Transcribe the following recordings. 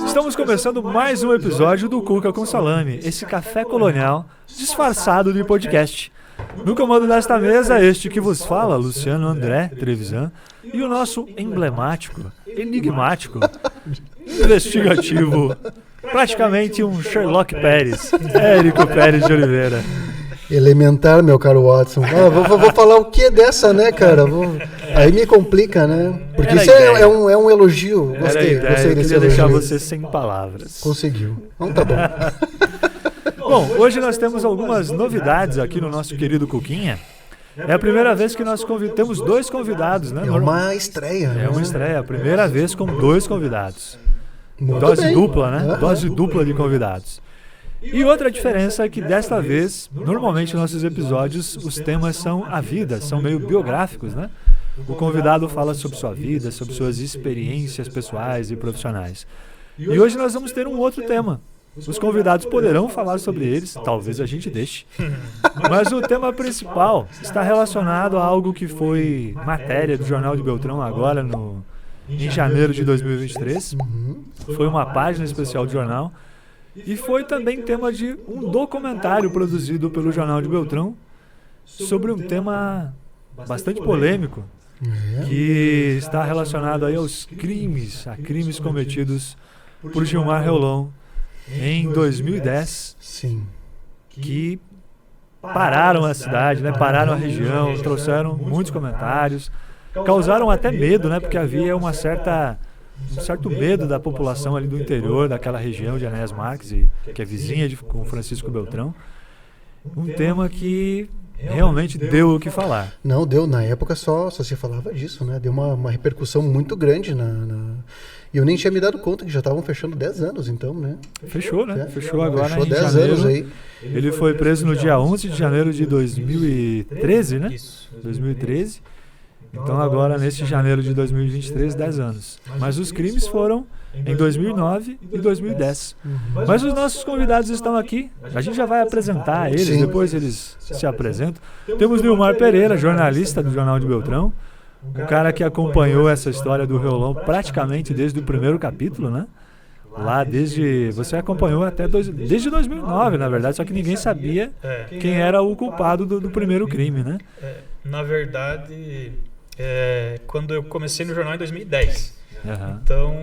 Estamos começando mais um episódio do Cuca com Salame, esse café colonial disfarçado de podcast. No comando desta mesa, este que vos fala, Luciano André Trevisan, e o nosso emblemático, enigmático, investigativo, praticamente um Sherlock Pérez, Érico Pérez de Oliveira. Elementar, meu caro Watson. Vou falar o que dessa, né, cara? Aí me complica, né? Porque isso é um elogio. Gostei desse elogio. Eu queria deixar você sem palavras. Conseguiu. Então tá bom. Bom, hoje nós temos algumas novidades aqui no nosso querido Cuquinha. É a primeira vez que nós temos dois convidados, né? É uma estreia. É uma estreia, a primeira vez com dois convidados. Muito Dose bem. dupla, né? Dose dupla de convidados. E outra diferença é que desta vez, normalmente nossos episódios, os temas são a vida, são meio biográficos, né? O convidado fala sobre sua vida, sobre suas experiências pessoais e profissionais. E hoje nós vamos ter um outro tema. Os convidados poderão falar sobre eles, talvez a gente deixe. Mas o tema principal está relacionado a algo que foi matéria do Jornal de Beltrão agora em janeiro de 2023. Foi uma página especial do jornal. E foi também tema de um documentário produzido pelo Jornal de Beltrão sobre um tema bastante polêmico, que está relacionado aí aos crimes cometidos por Gilmar Reolón em 2010, Sim. que pararam a cidade, né, pararam a região, trouxeram muitos comentários, causaram até medo, né, porque havia um certo medo da população ali do interior, daquela região de Enéas Marques, que é vizinha com Francisco Beltrão. Um tema que realmente deu o que falar. Não, deu. Na época só se falava disso, né? Deu uma repercussão muito grande E eu nem tinha me dado conta que já estavam fechando 10 anos, então, né? Fechou, né? Fechou agora Fechou em 10 janeiro. anos aí. Ele foi preso no dia 11 de janeiro de 2013, né? Isso. 2013. Então agora, nesse janeiro de 2023, 10 anos. Mas os crimes foram em 2009 e 2010. Mas os nossos convidados estão aqui. A gente já vai apresentar eles, Sim. depois eles se apresentam. Temos Nilmar Pereira, jornalista do Jornal de Beltrão. Um cara que acompanhou essa história do Reolón praticamente desde o primeiro capítulo, né? Lá você acompanhou desde 2009, na verdade, só que ninguém sabia quem era o culpado do primeiro crime, né? Na verdade, quando eu comecei no jornal em 2010. Uhum. Então,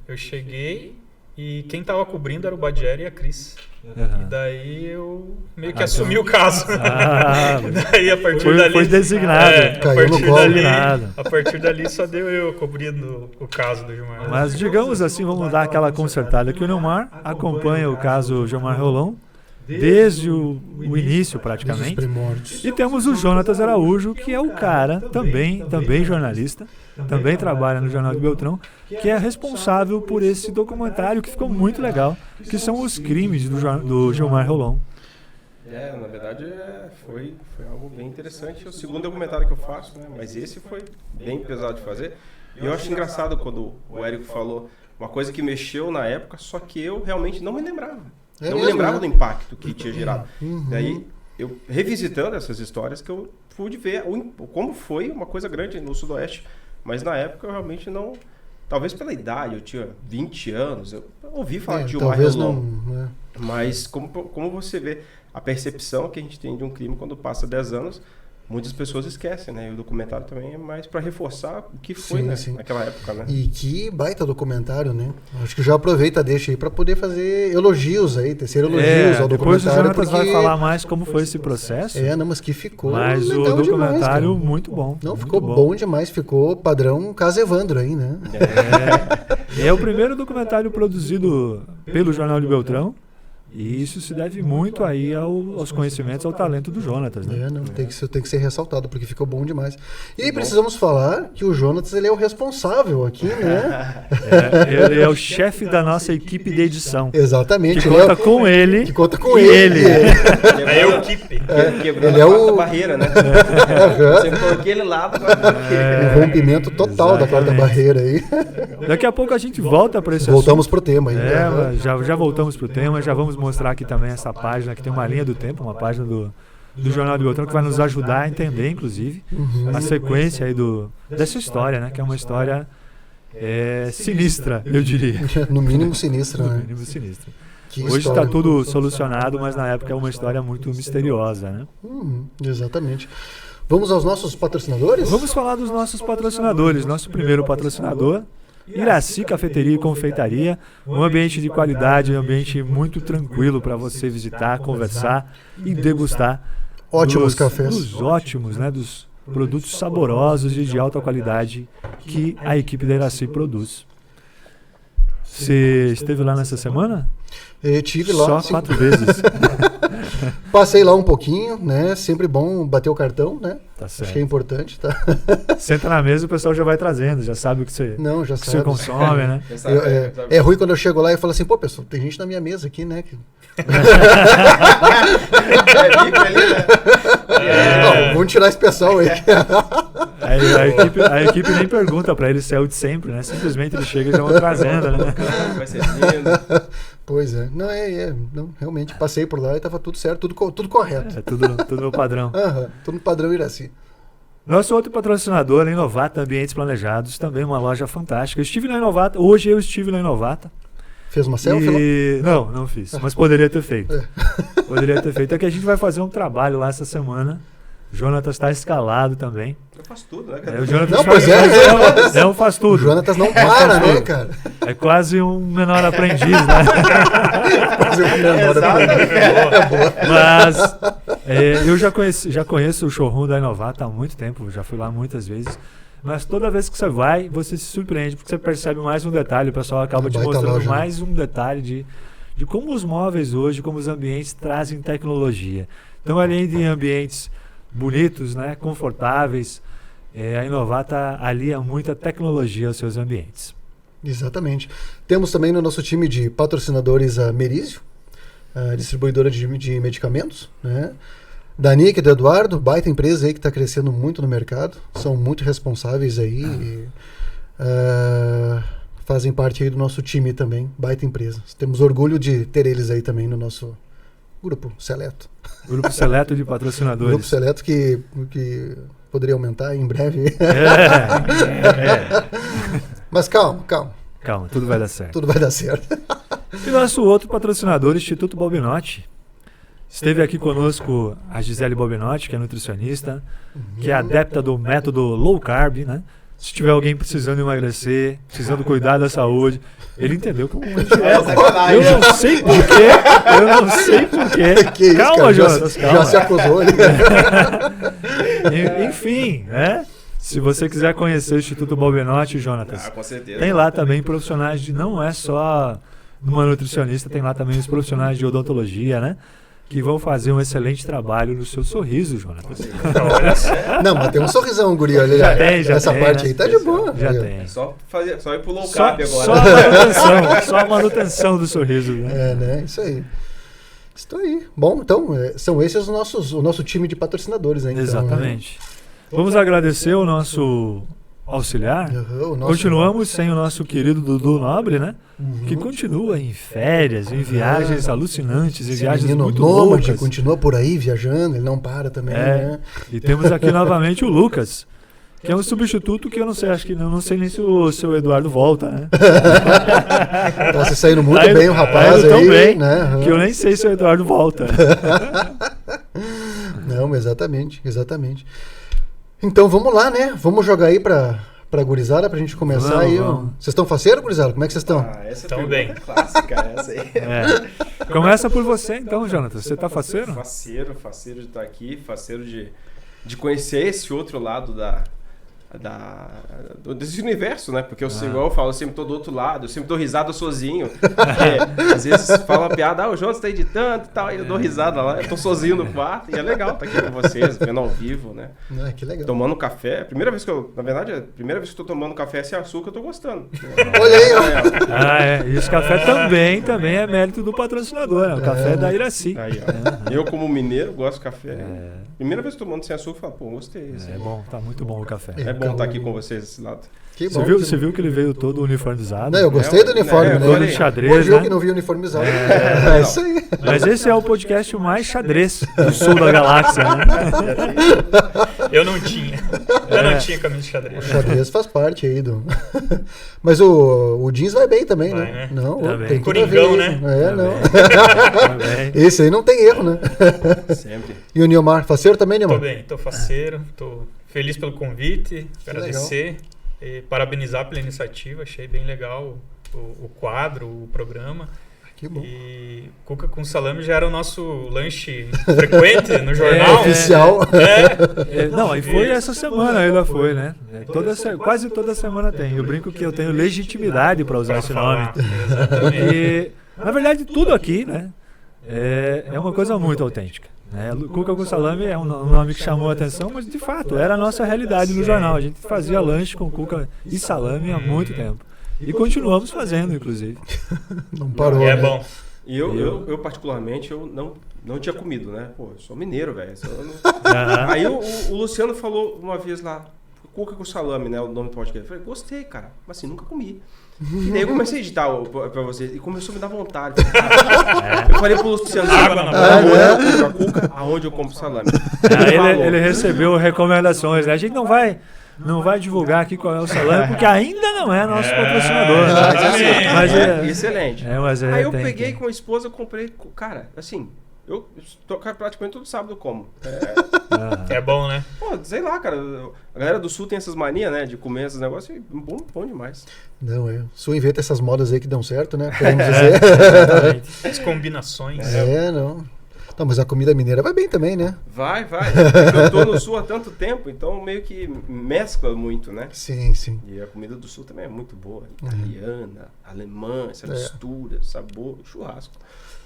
eu cheguei e quem estava cobrindo era o Badieri e a Cris. Uhum. E daí eu meio que assumi o caso. Mas Daí a partir dali... foi designado. Caiu no colo. A partir dali só deu eu cobrindo o caso do Gilmar. Mas digamos assim, vamos dar aquela consertada, que o Nilmar acompanha o caso Gilmar Reolón desde o início, praticamente. Desde os primórdios. E temos o Jonatas Araújo, que é o cara, também jornalista, também trabalha no Jornal de Beltrão, que é responsável por esse documentário que ficou muito legal, que são os crimes do Gilmar Reolón. Na verdade foi algo bem interessante. É o segundo documentário que eu faço, né? Mas esse foi bem pesado de fazer. E eu acho engraçado quando o Érico falou uma coisa que mexeu na época, só que eu realmente não me lembrava. Não me lembrava do impacto que tinha gerado. Daí, eu revisitando essas histórias, que eu pude ver como foi uma coisa grande no Sudoeste. Mas na época eu realmente não... Talvez pela idade, eu tinha 20 anos, eu ouvi falar de Gilmar Reolón. Mas como você vê a percepção que a gente tem de um crime quando passa 10 anos, muitas pessoas esquecem, né? E o documentário também é mais para reforçar o que foi, Sim, né? sim. Naquela época, né? E que baita documentário, né? Acho que já aproveita, deixa aí para poder fazer elogios aí, tecer elogios ao depois documentário. o Jonatas vai falar mais como foi esse processo. Não, mas que ficou Mas o legal documentário demais, muito bom. Não, muito ficou bom demais, ficou padrão Casa Evandro aí, né? É o primeiro documentário produzido pelo Jornal de Beltrão. E isso se deve muito aí aos conhecimentos, ao talento do Jonatas, né? Tem que ser ressaltado, porque ficou bom demais. E aí precisamos falar que o Jonatas, ele é o responsável aqui, né? Ele é o chefe da nossa equipe de edição. Exatamente. Que conta com ele. Que conta com e ele. É o equipe. Quebrou Ele é a o- quarta barreira, né? Você por aquele lado, Um rompimento total da quarta exatamente. barreira aí. Daqui a pouco a gente volta para esse Voltamos pro tema aí. Mas já voltamos pro tema, já vamos mostrar aqui também essa página, que tem uma linha do tempo, uma página do Jornal do Beltrão, que vai nos ajudar a entender, inclusive, a sequência aí dessa história, né? Que é uma história sinistra, eu diria. No mínimo sinistra, No né? mínimo sinistra. Que Hoje história. está tudo solucionado, mas na época é uma história muito misteriosa, né? Exatamente. Vamos aos nossos patrocinadores? Vamos falar dos nossos patrocinadores. Nosso primeiro patrocinador, Iraci Cafeteria e Confeitaria, um ambiente de qualidade, um ambiente muito tranquilo para você visitar, conversar e degustar Ótimos cafés. dos ótimos, né, dos produtos saborosos e de alta qualidade que a equipe da Iraci produz. Você esteve lá nessa semana? Eu tive lá. Só 4 vezes. Passei lá um pouquinho, né? Sempre bom bater o cartão, né? Tá Acho que é certo. importante, tá? Senta na mesa e o pessoal já vai trazendo, já sabe o que você, Não, já que você sabe. consome, né? É ruim quando eu chego lá e falo assim, pô, pessoal, tem gente na minha mesa aqui, né? Não, vamos tirar esse pessoal aí. A equipe nem pergunta pra ele se é o de sempre, né? Simplesmente ele chega e já vão trazendo, né? Vai ser lindo. Pois é. Não, não, realmente, passei por lá e tava tudo certo, tudo correto. É tudo no padrão. Tudo no padrão Iraci. Nosso outro patrocinador é a Inovata Ambientes Planejados, também uma loja fantástica. Eu estive na Inovata, hoje eu estive na Inovata. Fez uma selfie lá? Não fiz, mas poderia ter feito. Poderia ter feito. É que a gente vai fazer um trabalho lá essa semana. O Jonatas está escalado também. Eu faço tudo, né, O cara? Jonatas Não, pois é. um faz O tudo. Jonatas não para, né, cara? É quase um menor aprendiz, né? Fazer o menor aprendiz. Mas eu já conheço o showroom da Inovata há muito tempo, já fui lá muitas vezes. Mas toda vez que você vai, você se surpreende, porque você percebe mais um detalhe, o pessoal acaba te Baita mostrando loja, né? mais um detalhe de como os móveis hoje, como os ambientes trazem tecnologia. Então, além de ambientes bonitos, né, confortáveis, a Inovata alia muita tecnologia aos seus ambientes. Exatamente. Temos também no nosso time de patrocinadores a Merizio, a distribuidora de medicamentos, né? Da Nick e do Eduardo, baita empresa aí que está crescendo muito no mercado, são muito responsáveis aí, e, fazem parte aí do nosso time também, baita empresa. Temos orgulho de ter eles aí também no nosso grupo seleto. Grupo seleto de patrocinadores. Grupo seleto que poderia aumentar em breve. Mas calma, tudo vai dar certo. tudo vai dar certo. E nosso outro patrocinador, Instituto Bobinotti. Esteve aqui conosco a Gisele Bobinotti, que é nutricionista, que é adepta do método low carb, né? Se tiver alguém precisando emagrecer, precisando cuidar da saúde, ele entendeu como uma dieta. Eu não sei porquê. Que isso, Calma, cara, Jonas, calma. já se acusou ali. Enfim, né? Se você quiser conhecer o Instituto Bobinotti, Jonatas, Com certeza. tem lá também profissionais não é só uma nutricionista, tem lá também os profissionais de odontologia, né? Que vão fazer um excelente trabalho no seu sorriso, Jonatas. Não, mas tem um sorrisão, guri, olha Já lá. tem, Essa né? parte aí tá de boa. Já Aí, ó. tem. Só ir pro low Só, carb agora. só a manutenção do sorriso. Né? É, né? Isso aí. Isso aí. Bom, então, são esses o nosso time de patrocinadores, né? Então, Exatamente. Vamos agradecer o nosso auxiliar. O nosso- Continuamos sem o nosso querido Dudu Nobre, né? Que continua em férias, em viagens alucinantes, em Esse viagens menino muito nômade loucas. continua por aí viajando, ele não para também, né? E temos aqui novamente o Lucas, que é um substituto que eu não sei, acho que não sei nem se o seu Eduardo volta, né? Tá se saindo muito Tá indo- bem o rapaz tá indo aí, tão bem né? que eu nem sei se o Eduardo volta. Não, exatamente. Então vamos lá, né? Vamos jogar aí pra gurizada pra gente começar Vamos, aí. vamos. Vocês estão faceiros, gurizada? Como é que vocês estão? Essa Tão pergunta bem. é clássica, essa aí. Começa por você então, Jonatas. Você tá faceiro? Faceiro de estar aqui, faceiro de conhecer esse outro lado desse universo, né? Porque igual eu falo, eu sempre tô do outro lado, eu sempre dou risada sozinho. Porque, às vezes fala uma piada, o Jonas tá editando e tal, e eu dou risada lá, eu tô sozinho no quarto, e é legal estar aqui com vocês, vendo ao vivo, né? Que legal. Tomando café. A primeira vez que eu tô tomando café sem açúcar, eu tô gostando. Olha aí, ó. E esse café também é mérito do patrocinador, né? O café da Iraci. Aí, ó. Eu, como mineiro, gosto de café. Primeira vez que tô tomando sem açúcar, eu falo, pô, gostei. É bom, tá muito bom o café. É bom. Cuca. estar aqui com vocês desse lado. Que bom. Você viu que ele veio todo uniformizado? Não, eu gostei do uniforme, né? Todo de xadrez, Viu né? que não vi uniformizado. É, É isso aí. Mas esse é o podcast mais xadrez do sul da galáxia, né? Eu não tinha. Eu não tinha camisa de xadrez. O xadrez faz parte aí do... Mas o jeans vai bem também, Vai, né? né? Não, Também. tem tudo a ver. Coringão, né? É, não. Também. Esse aí não tem erro, né? Sempre. E o Nilmar, faceiro também, Tô Nilmar? bem, tô faceiro, tô feliz pelo convite, agradecer e parabenizar pela iniciativa, achei bem legal o quadro, o programa. Que bom. E Cuca com salame já era o nosso lanche frequente no jornal. Oficial. Não, e foi essa semana ainda foi, né? Quase toda semana tem. Eu brinco que eu tenho legitimidade para usar esse nome. Exatamente. Porque, na verdade, tudo aqui, né? É uma coisa muito autêntica. Né? Cuca com salame é um nome que chamou a atenção, mas de fato era a nossa realidade no jornal. A gente fazia lanche com cuca e salame há muito tempo. E continuamos fazendo, inclusive. Não parou, E é né? bom. E eu particularmente, eu não tinha comido, né? Pô, eu sou mineiro, velho. Aí o Luciano falou uma vez lá, cuca com salame, né? O nome do podcast. Eu falei, gostei, cara. Mas assim, nunca comi. E daí eu comecei a editar pra vocês e começou a me dar vontade. Eu falei pro Luciano, Água na aonde eu compro a cuca, aonde eu compro salame. Aí ele recebeu recomendações, né? A gente não vai divulgar aqui qual é o salame, porque ainda não é nosso patrocinador. Né? Mas excelente. mas Aí eu tem. peguei com a esposa, comprei, cara, assim, eu praticamente todo sábado como. É bom, né? Pô, sei lá, cara, a galera do Sul tem essas manias, né, de comer esses negócios, e bom demais. Não, é. O Sul inventa essas modas aí que dão certo, né? Podemos dizer. As combinações. Não. Não, mas a comida mineira vai bem também, né? Vai. Eu tô no Sul há tanto tempo, então meio que mescla muito, né? Sim, sim. E a comida do Sul também é muito boa. Italiana, alemã, essa mistura, sabor, churrasco.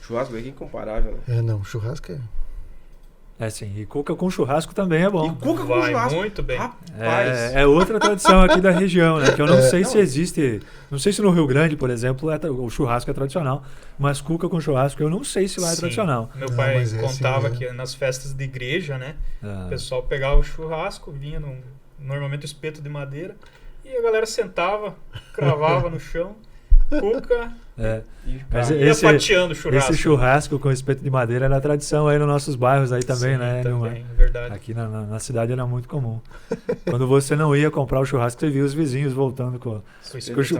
Churrasco é incomparável, né? Não, churrasco é... Sim, e cuca com churrasco também é bom. E cuca com Vai churrasco. muito bem. Rapaz. É outra tradição aqui da região, né? Que eu não sei se existe. Não sei se no Rio Grande, por exemplo, o churrasco é tradicional, mas cuca com churrasco eu não sei se lá é Sim. tradicional. Meu pai mas é contava assim, que nas festas de igreja, né? Ah. O pessoal pegava o churrasco, vinha normalmente o espeto de madeira, e a galera sentava, cravava no chão, cuca, Mas ia fatiando o churrasco. esse churrasco com espeto de madeira era tradição aí nos nossos bairros aí também, Sim, né? também, verdade. Aqui na cidade era muito comum. Quando você não ia comprar o churrasco, você via os vizinhos voltando com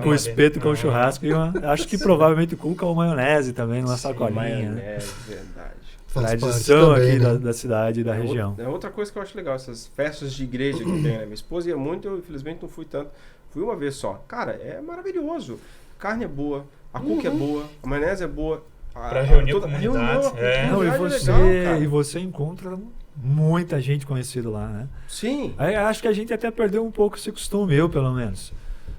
o espeto com o churrasco. E acho que provavelmente cuca ou maionese também, numa sacolinha. Né? Maionese, verdade. Faz Tradição parte aqui também, da cidade e da região. É outra coisa que eu acho legal, essas festas de igreja que tem, né? Minha esposa ia muito, eu infelizmente não fui tanto. Fui uma vez só. Cara, é maravilhoso. Carne é boa, a cuca é boa, a maionese é boa. Pra reunir a comunidade. Não, e comunidade é legal, cara. você encontra muita gente conhecida lá, né? Sim. Aí, acho que a gente até perdeu um pouco esse costume, eu pelo menos.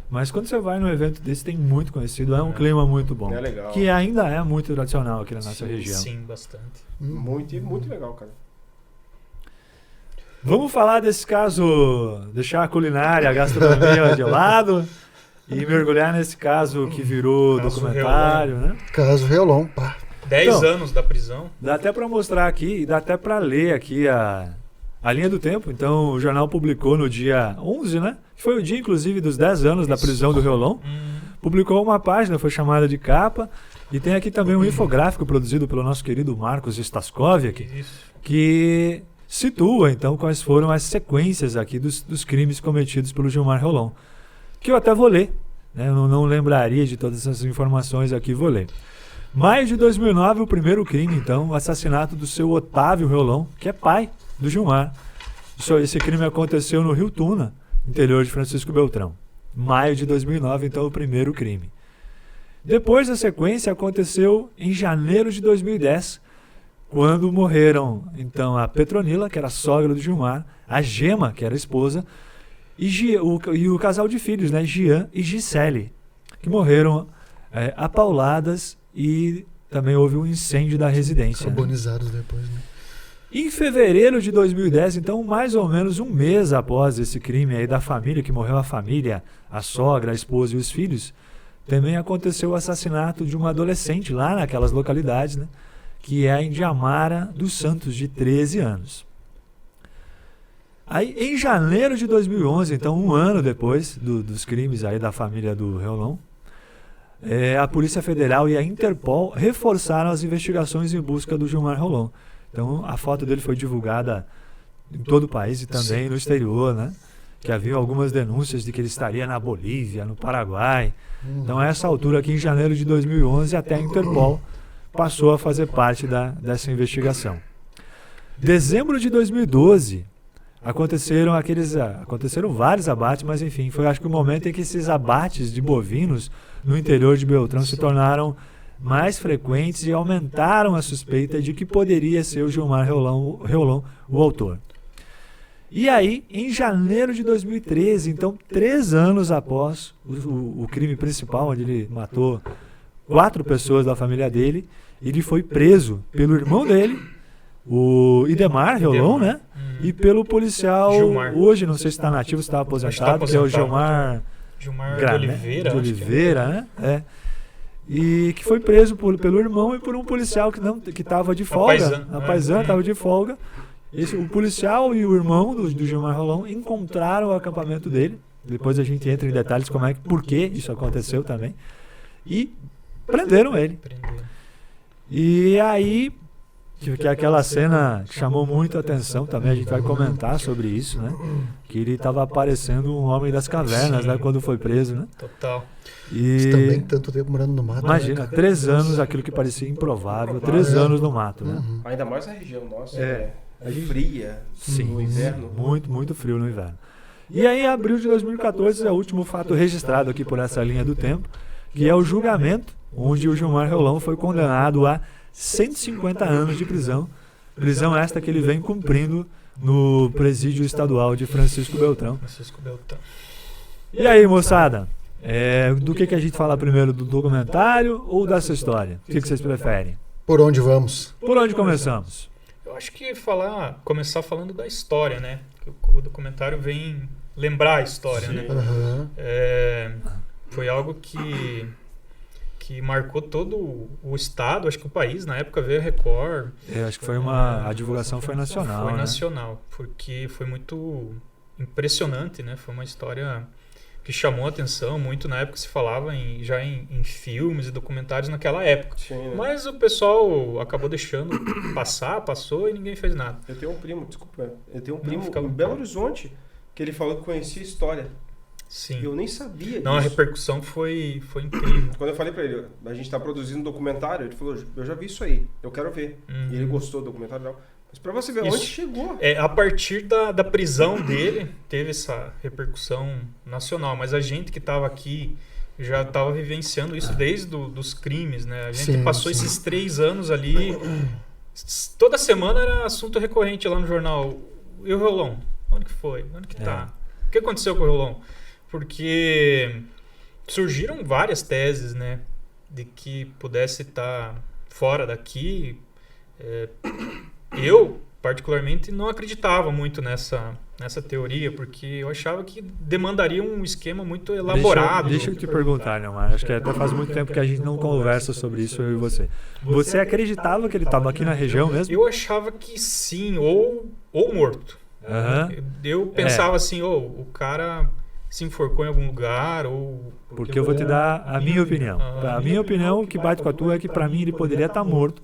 Mas quando você vai num evento desse, tem muito conhecido, é um clima muito bom. É legal. Que ainda é muito tradicional aqui na nossa região. Sim, bastante. Muito legal, cara. Vamos falar desse caso, deixar a culinária, a gastronomia de lado e mergulhar nesse caso que virou Caso documentário, né? Caso Reolon, pá. 10 Então, anos da prisão. Dá até para mostrar aqui e dá até para ler aqui a linha do tempo. Então, o jornal publicou no dia 11, né? Que foi o dia, inclusive, dos 10 anos da prisão do Reolon. Publicou uma página, foi chamada de capa. E tem aqui também um infográfico produzido pelo nosso querido Marcos Staskovic, que situa, então, quais foram as sequências aqui dos crimes cometidos pelo Gilmar Reolon. Que eu até vou ler, né? Eu não lembraria de todas essas informações aqui, vou ler. Maio de 2009, o primeiro crime, então, o assassinato do seu Otávio Reolon, que é pai do Gilmar. Esse crime aconteceu no Rio Tuna, interior de Francisco Beltrão. Maio de 2009, então, o primeiro crime. Depois, a sequência aconteceu em janeiro de 2010, quando morreram, então, a Petronila, que era a sogra do Gilmar, a Gema, que era a esposa, e o casal de filhos, né, Gian e Gisele, que morreram apauladas e também houve um incêndio da residência. Carbonizados depois, né? Em fevereiro de 2010, então, mais ou menos um mês após esse crime aí da família, que morreu a família, a sogra, a esposa e os filhos, também aconteceu o assassinato de uma adolescente lá naquelas localidades, né, que é a Indiamara dos Santos, de 13 anos. Aí, em janeiro de 2011, então um ano depois dos crimes aí da família do Reolon, a Polícia Federal e a Interpol reforçaram as investigações em busca do Gilmar Reolon. Então, a foto dele foi divulgada em todo o país e também no exterior, né? Que havia algumas denúncias de que ele estaria na Bolívia, no Paraguai. Então, a essa altura, aqui em janeiro de 2011, até a Interpol passou a fazer parte dessa investigação. Dezembro de 2012... Aconteceram vários abates, mas enfim, foi acho que o momento em que esses abates de bovinos no interior de Beltrão se tornaram mais frequentes e aumentaram a suspeita de que poderia ser o Gilmar Reolon o autor. E aí, em janeiro de 2013, então 3 anos após o crime principal, onde ele matou 4 pessoas da família dele, ele foi preso pelo irmão dele, o Idemar Reolon, né? E pelo policial, Gilmar. Hoje, não sei se está nativo, se está aposentado, que é o Gilmar de Oliveira, né? E que foi preso pelo irmão e por um policial que estava de folga. A paisana estava de folga. O policial e o irmão do Gilmar Reolon encontraram o acampamento dele. Depois a gente entra em detalhes por que isso aconteceu também. E prenderam ele. E aí... que é aquela cena que chamou muito a atenção também, a gente vai comentar sobre isso, né? Que ele estava parecendo um homem das cavernas, né? Quando foi preso, né? Total. Isso também, tanto tempo morando no mato. Imagina, 3 anos, aquilo que parecia improvável, 3 anos no mato, né? Ainda mais na região nossa, fria, no inverno. Muito, muito frio no inverno. E aí, em abril de 2014, é o último fato registrado aqui por essa linha do tempo, que é o julgamento, onde o Gilmar Reolon foi condenado a 150 anos de prisão esta que ele vem cumprindo no presídio estadual de Francisco Beltrão. E aí, moçada, do que a gente fala primeiro, do documentário ou dessa história? O que vocês preferem? Por onde vamos? Por onde começamos? Eu acho que começar falando da história, né? O documentário vem lembrar a história, né? Foi algo que marcou todo o estado, acho que o país, na época veio a Record. Acho que a divulgação foi nacional. Foi né? nacional, porque foi muito impressionante, né? Foi uma história que chamou a atenção, muito na época se falava já em filmes e documentários naquela época. Sim, né? Mas o pessoal acabou deixando passou e ninguém fez nada. Eu tenho um primo em Belo Horizonte, que ele falou que conhecia a história. Sim. Eu nem sabia disso. A repercussão foi incrível. Quando eu falei pra ele, a gente tá produzindo um documentário, ele falou, eu já vi isso aí, eu quero ver. E ele gostou do documentário e tal. Mas pra você ver onde chegou. A partir da prisão dele, teve essa repercussão nacional. Mas a gente que tava aqui já tava vivenciando isso desde os crimes, né? A gente passou esses 3 anos ali. Toda semana era assunto recorrente lá no jornal. E o Reolon? Onde que foi? Onde que tá? O que aconteceu com o Reolon? Porque surgiram várias teses, né, de que pudesse estar fora daqui. Eu, particularmente, não acreditava muito nessa teoria, porque eu achava que demandaria um esquema muito elaborado. Deixa eu te perguntar, Neomar, acho que até faz muito tempo que a gente não conversa sobre isso, eu e você. Você acreditava que ele estava aqui na região mesmo? Eu achava que sim, ou morto. Eu pensava assim, o cara se enforcou em algum lugar, ou... Porque eu vou te dar a minha opinião. A minha opinião, que bate com a tua, é que para mim ele poderia estar morto,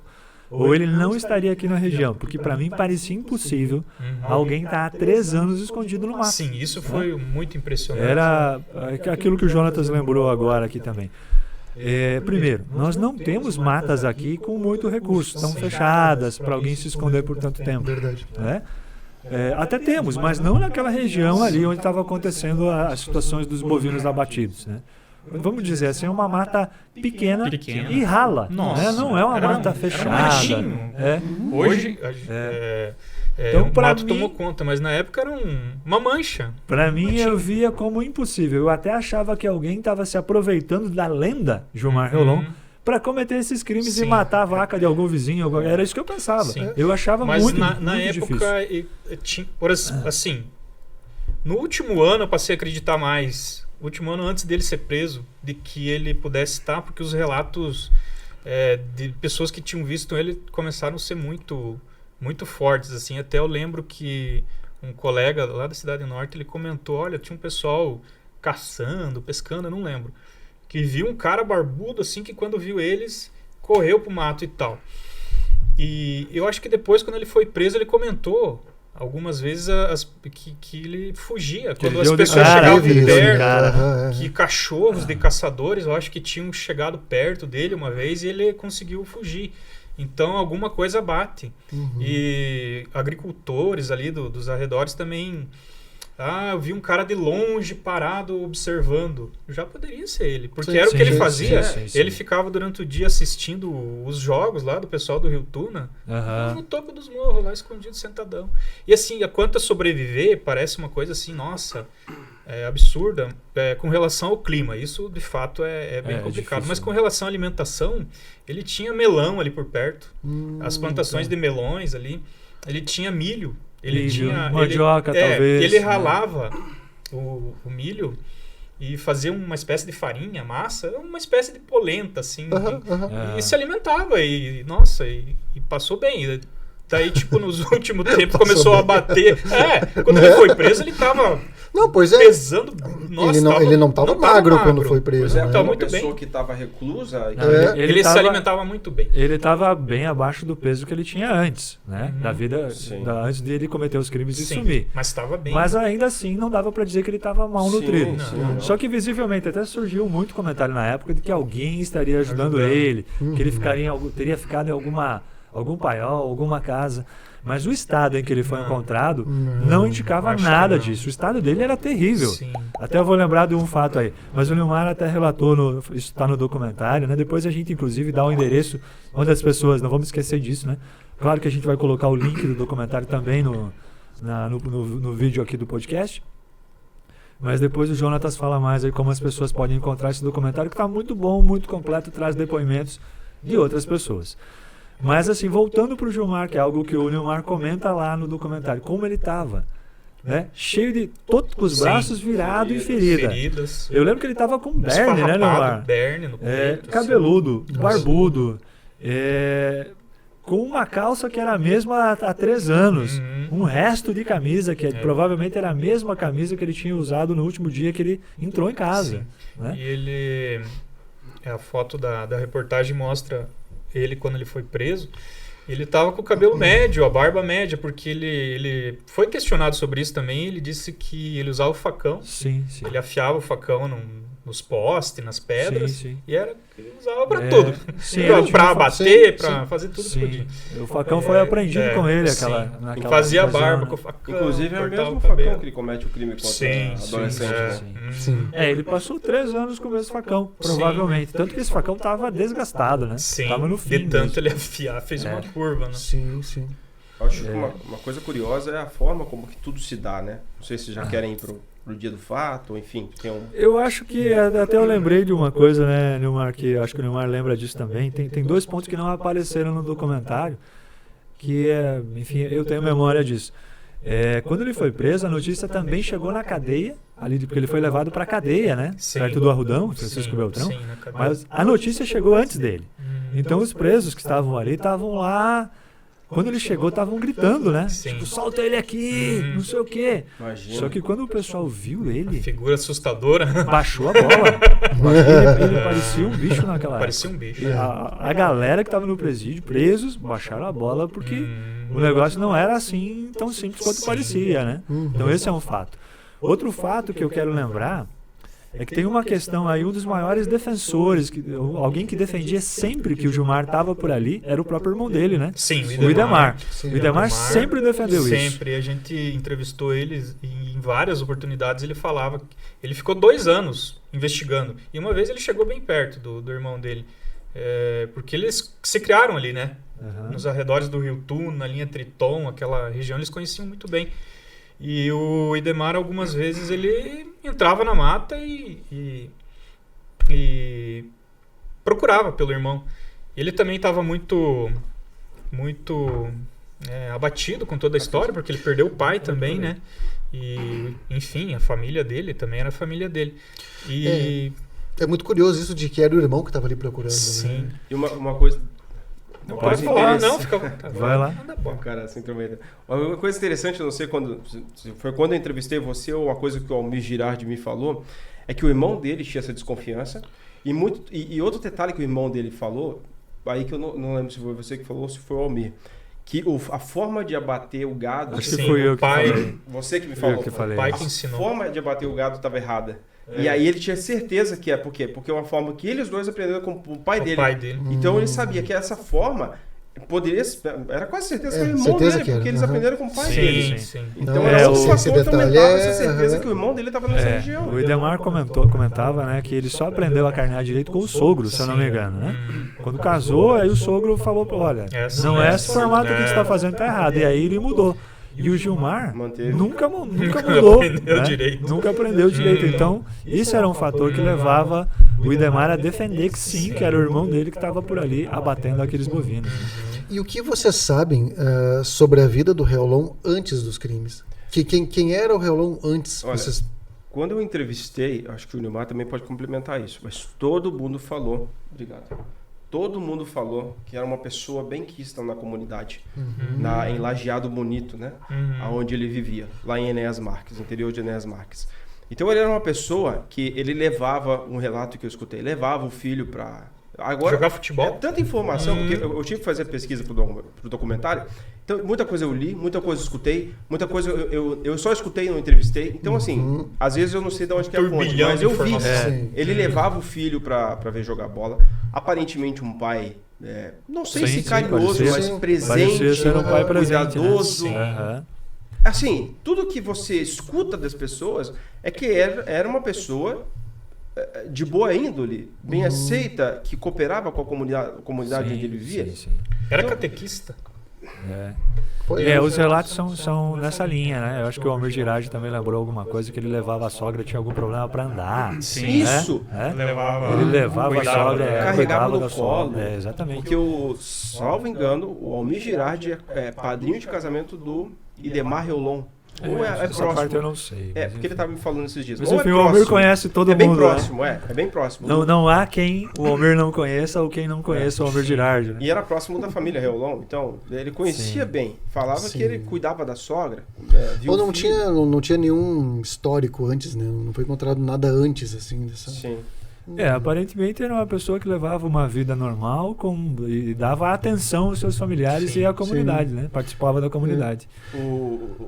ou ele não estaria aqui na região, porque para mim parecia impossível alguém estar há 3 anos escondido no mato. Sim, isso foi muito impressionante. Era aquilo que o Jonatas lembrou agora aqui também. Primeiro, nós não temos matas aqui com muito recurso, estão fechadas para alguém se esconder por tanto tempo. Verdade. Né? Até temos, mas não naquela região ali onde estava acontecendo as situações dos bovinos abatidos, né? Vamos dizer assim, é uma mata pequena. E rala. Né? Não é uma mata fechada. Hoje, então, o mato tomou conta, mas na época era uma mancha. Para mim, eu via como impossível. Eu até achava que alguém estava se aproveitando da lenda Gilmar Reolon para cometer esses crimes e matar a vaca de algum vizinho. Era isso que eu pensava. Sim. Eu achava muito difícil. Mas na época, assim, no último ano eu passei a acreditar mais. No último ano, antes dele ser preso, de que ele pudesse estar, porque os relatos de pessoas que tinham visto ele começaram a ser muito, muito fortes. Assim. Até eu lembro que um colega lá da Cidade Norte, ele comentou, olha, tinha um pessoal caçando, pescando, eu não lembro, que viu um cara barbudo assim, que quando viu eles, correu pro mato e tal. E eu acho que depois, quando ele foi preso, ele comentou algumas vezes que ele fugia. Quando as pessoas chegavam perto, que cachorros de caçadores, eu acho que tinham chegado perto dele uma vez e ele conseguiu fugir. Então, alguma coisa bate. E agricultores ali dos arredores também... eu vi um cara de longe parado observando. Já poderia ser ele, porque era o que ele fazia. Ele ficava durante o dia assistindo os jogos lá do pessoal do Rio Tuna, no topo dos morros, lá escondido, sentadão. E assim, a quanto a sobreviver, parece uma coisa assim, nossa, absurda, com relação ao clima. Isso, de fato, é bem complicado. Difícil, mas com relação à alimentação, ele tinha melão ali por perto, as plantações de melões ali. Ele tinha milho. Ele tinha mandioca, talvez. Ele ralava o milho e fazia uma espécie de farinha, massa, uma espécie de polenta, assim. E se alimentava. E passou bem. Daí, tipo, nos últimos tempos começou a bater. Quando ele foi preso, ele tava pesando. Nossa, ele não tava magro quando foi preso. Tava muito bem. Pessoa que tava reclusa. Ele se alimentava muito bem. Ele tava bem abaixo do peso que ele tinha antes, né? Da vida, antes dele cometer os crimes e sumir. Mas estava bem. Mas ainda assim, não dava para dizer que ele estava mal nutrido. Só que visivelmente até surgiu muito comentário na época de que alguém estaria ajudando ele, que ele teria ficado em algum paiol, alguma casa. Mas o estado em que ele foi encontrado não indicava nada disso. O estado dele era terrível. Até eu vou lembrar de um fato aí. Mas o Nilmar até relatou, isso está no documentário, né? Depois a gente, inclusive, dá o endereço onde as pessoas, não vamos esquecer disso, né? Claro que a gente vai colocar o link do documentário também no vídeo aqui do podcast. Mas depois o Jonatas fala mais aí como as pessoas podem encontrar esse documentário, que está muito bom, muito completo, traz depoimentos de outras pessoas. Mas assim, voltando para o Gilmar, que é algo que o Nilmar comenta lá no documentário, como ele estava, né? Cheio de todos os braços virados e feridas. Eu lembro que ele estava com berne, né, Nilmar? Berne no peito, cabeludo, barbudo, com uma calça que era a mesma há 3 anos, um resto de camisa que provavelmente era a mesma camisa que ele tinha usado no último dia que ele entrou em casa. Né? E ele, a foto da reportagem mostra ele quando ele foi preso, ele estava com o cabelo médio, a barba média, porque ele foi questionado sobre isso também. Ele disse que ele usava o facão, ele afiava o facão nos postes, nas pedras, e ele usava para tudo, para bater, para fazer tudo que podia. O facão foi aprendido com ele, e fazia a barba com o facão. Inclusive é o mesmo facão que ele comete o crime contra adolescente. Ele passou 3 anos com o mesmo facão, provavelmente. Tanto que esse facão estava desgastado, né? Tava no fim. De tanto ele afiar, fez uma curva, né? Sim. Acho que uma coisa curiosa é a forma como que tudo se dá, né? Não sei se já querem ir pro dia do fato, ou enfim. Eu acho que, até eu lembrei de uma coisa, né, Nilmar, que acho que o Nilmar lembra disso também. Tem 2 pontos que não apareceram no documentário, que enfim, eu tenho memória disso. Quando ele foi preso, a notícia também chegou na cadeia, ali porque ele foi levado para a cadeia, né? Perto do Arrudão, Francisco Beltrão. Mas a notícia chegou antes dele. Então os presos que estavam ali estavam lá. Quando ele chegou, estavam gritando, né? Tipo, solta ele aqui, não sei o quê. Imagina. Só que quando o pessoal viu ele... Figura assustadora. Baixou a bola. Ele parecia um bicho naquela época. Parecia um bicho. A galera que estava no presídio, presos, baixaram a bola porque o negócio não era assim tão simples quanto parecia, né? Então esse é um fato. Outro fato que eu quero lembrar é que tem uma questão aí, um dos maiores defensores, alguém que defendia sempre que o Gilmar estava por ali, era o próprio irmão dele, né? Sim, o Idemar. O Idemar sempre defendeu isso. Sempre. A gente entrevistou ele em várias oportunidades, ele falava que ele ficou 2 anos investigando. E uma vez ele chegou bem perto do irmão dele. Porque eles se criaram ali, né? Nos arredores do Rio Tuna, na linha Triton, aquela região, eles conheciam muito bem. E o Idemar, algumas vezes, ele entrava na mata e procurava pelo irmão. Ele também estava muito abatido com toda a história, porque ele perdeu o pai também, né? E, enfim, a família dele também era a família dele. É muito curioso isso de que era o irmão que estava ali procurando. Sim. Né? E uma coisa... Não pode falar, não, fica... Vai lá. O cara se intromete. Uma coisa interessante, eu não sei se foi quando eu entrevistei você ou uma coisa que o Almir Girardi me falou, é que o irmão dele tinha essa desconfiança. E outro detalhe que o irmão dele falou, aí que eu não lembro se foi você que falou ou se foi o Almir, que a forma de abater o gado... Acho que fui eu que falei. Você que me falou. Eu que falei. O pai que ensinou. A forma de abater o gado estava errada. E aí ele tinha certeza que é. Por quê? Porque é uma forma que eles dois aprenderam com o pai dele. Então ele sabia que essa forma poderia... Era quase certeza que era o irmão dele, porque eles aprenderam com o pai dele. Sim. Então era uma situação que aumentava essa certeza que o irmão dele estava nessa região. O Idemar comentava, né, que ele só aprendeu a carnear direito com o sogro, se eu não me engano, né? Quando casou, aí o sogro falou, olha, não é esse formato que a gente está fazendo, tá errado. E aí ele mudou. E o Gilmar nunca mudou, aprendeu, né? direito. Nunca aprendeu direito. Então, isso era um fator que levava o Idemar a defender que sim, que era o irmão dele que estava por ali abatendo aqueles bovinos. E o que vocês sabem sobre a vida do Reolon antes dos crimes? Quem era o Reolon antes? Olha, quando eu entrevistei, acho que o Nilmar também pode complementar isso, mas todo mundo falou, todo mundo falou que era uma pessoa bem quista na comunidade, em Lajeado Bonito, né? Onde ele vivia, lá em Enéas Marques, interior de Enéas Marques. Então ele era uma pessoa que ele levava, um relato que eu escutei, levava o filho para... jogar futebol? É tanta informação, porque eu tive que fazer pesquisa pro documentário, então muita coisa eu li, muita coisa eu escutei, muita coisa eu só escutei e não entrevistei. Então assim, às vezes eu não sei de onde que é a fonte, mas eu vi. Ele levava o filho para ver jogar bola, aparentemente um pai, não sei se carinhoso, mas presente, ser um pai presente, cuidadoso. Né? Assim, tudo que você escuta das pessoas é que era uma pessoa de boa índole, bem aceita, que cooperava com a comunidade onde ele vivia. Sim. Era catequista. Os relatos são nessa linha, né? Eu acho que o Almir Girardi também lembrou alguma coisa, que ele levava a sogra, tinha algum problema para andar. Sim. Isso! Ele levava a sogra, carregava no colo. Exatamente. Porque, salvo engano, o Almir Girardi é padrinho de casamento do Idemar Reolon. Ou é essa próximo. parte eu não sei. Porque ele estava me falando esses dias. Mas enfim, o Almir conhece todo mundo. É bem próximo, é bem próximo. Não há quem o Almir não conheça ou quem não conheça o Almir Girardi. Né? E era próximo da família Reolon, então ele conhecia bem. Falava que ele cuidava da sogra. Ou não tinha nenhum histórico antes, né? Não foi encontrado nada antes, assim, dessa... Sim. Aparentemente era uma pessoa que levava uma vida normal e dava atenção aos seus familiares e à comunidade, né? Participava da comunidade.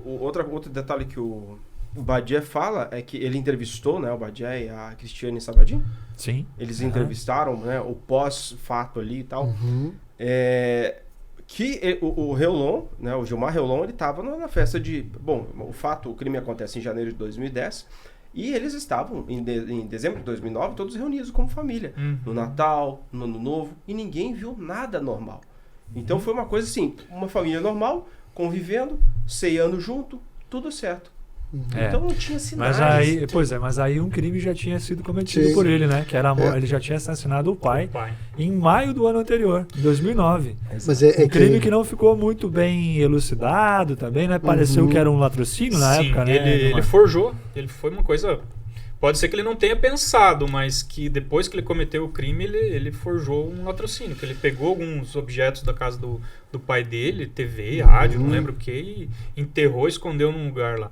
Outro detalhe que o Badié fala é que ele entrevistou, né, o Badié e a Cristiane Sabadim. Sim. Eles entrevistaram, né, o pós-fato ali e tal. Que o Reolon, né, o Gilmar Reolon, ele estava na festa de... Bom, o crime acontece em janeiro de 2010... E eles estavam, em dezembro de 2009, todos reunidos como família. No Natal, no Ano Novo, e ninguém viu nada normal. Então foi uma coisa assim, uma família normal, convivendo, ceando junto, tudo certo. Então não tinha sinais. Mas aí um crime já tinha sido cometido por ele, né? Que era ele já tinha assassinado o pai em maio do ano anterior, 2009. Mas um crime que não ficou muito bem elucidado também, né? Pareceu que era um latrocínio na época, né? Ele forjou. Ele foi uma coisa... Pode ser que ele não tenha pensado, mas que depois que ele cometeu o crime, ele forjou um latrocínio. Que ele pegou alguns objetos da casa do pai dele, TV, rádio, não lembro o que, e enterrou e escondeu num lugar lá.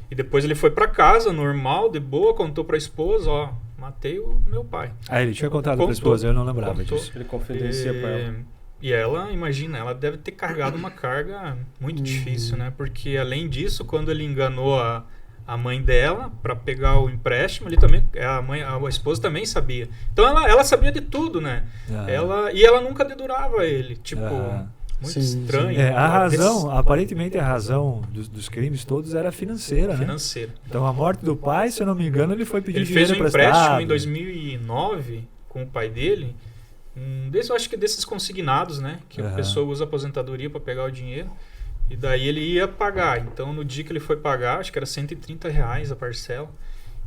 E depois ele foi pra casa, normal, de boa, contou pra esposa, matei o meu pai. Ele tinha contado pra esposa, eu não lembrava disso. Ele confidencia pra ela. E ela, imagina, ela deve ter carregado uma carga muito difícil, né? Porque além disso, quando ele enganou a mãe dela para pegar o empréstimo, ele também, a esposa também sabia. Então ela sabia de tudo, né? E ela nunca dedurava ele, tipo... Muito estranho. Aparentemente a razão dos crimes todos era financeira, né? Financeira. Então a morte do pai, se eu não me engano, ele foi pedir dinheiro emprestado. Ele fez um empréstimo em 2009 com o pai dele, eu acho que desses consignados, né? Que a pessoa usa aposentadoria para pegar o dinheiro. E daí ele ia pagar. Então no dia que ele foi pagar, acho que era R$130 a parcela.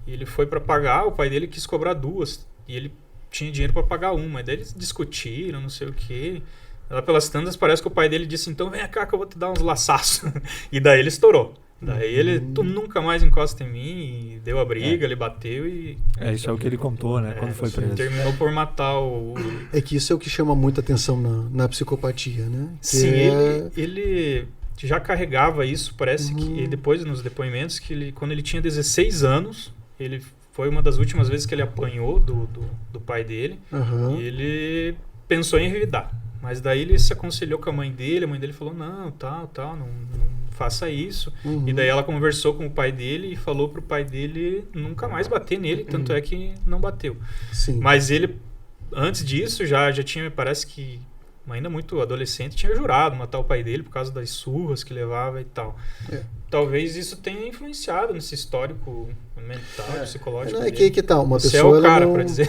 E ele foi para pagar, o pai dele quis cobrar duas. E ele tinha dinheiro para pagar uma. E daí eles discutiram, não sei o quê. Lá pelas tantas parece que o pai dele disse, então vem cá que eu vou te dar uns laçaços. E daí ele estourou. Daí ele, tu nunca mais encosta em mim, e deu a briga, ele bateu e... Isso é o que ele contou, né? Quando foi preso. Terminou por matar o... É que isso é o que chama muita atenção na psicopatia, né? Que Sim, ele já carregava isso, parece que depois nos depoimentos, que quando ele tinha 16 anos, ele foi uma das últimas vezes que ele apanhou do pai dele, e ele pensou em revidar. Mas daí ele se aconselhou com a mãe dele falou, não, não faça isso. E daí ela conversou com o pai dele e falou pro pai dele nunca mais bater nele, tanto é que não bateu. Sim. Mas ele, antes disso, já tinha, parece que ainda muito adolescente, tinha jurado matar o pai dele por causa das surras que levava e tal. Talvez isso tenha influenciado nesse histórico mental, psicológico. Não, é que tal, uma pessoa... Você é o cara pra dizer.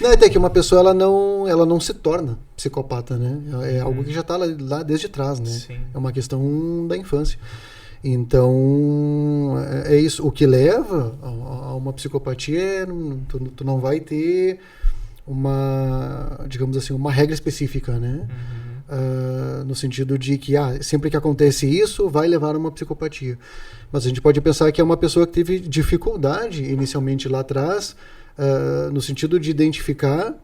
Não, até que uma pessoa ela não se torna psicopata, né? É algo que já está lá desde trás, né? Sim. É uma questão da infância. Então, é isso. O que leva a uma psicopatia é tu não vai ter digamos assim, uma regra específica, né? No sentido de que sempre que acontece isso, vai levar a uma psicopatia. Mas a gente pode pensar que é uma pessoa que teve dificuldade inicialmente lá atrás, no sentido de identificar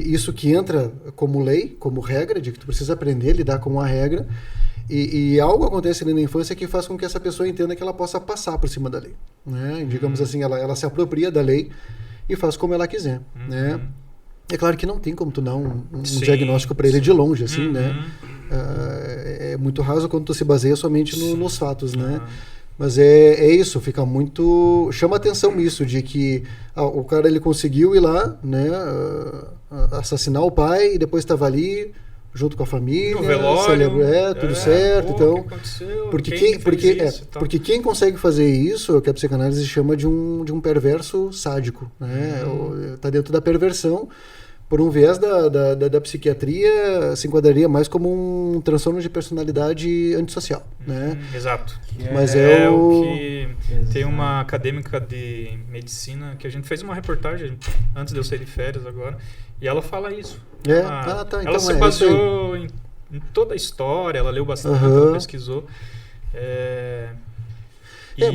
isso que entra como lei, como regra, de que tu precisa aprender a lidar com a regra, e algo acontece ali na infância que faz com que essa pessoa entenda que ela possa passar por cima da lei, né? Digamos assim, ela se apropria da lei e faz como ela quiser, né? É claro que não tem como tu dar um diagnóstico para ele de longe, assim, né? É muito raso quando tu se baseia somente nos fatos, né? Mas é isso, fica muito... Chama atenção isso, de que o cara ele conseguiu ir lá, né? Assassinar o pai e depois estava ali junto com a família, no velório, tudo certo, então... Que porque quem consegue fazer isso é o que a psicanálise chama de um perverso sádico, né? Tá dentro da perversão. Por um viés da psiquiatria, se enquadraria mais como um transtorno de personalidade antissocial, né? Exato. Mas o que tem uma acadêmica de medicina que a gente fez uma reportagem antes de eu sair de férias agora, e ela fala isso. Ela se baseou em toda a história, ela leu bastante, ela pesquisou.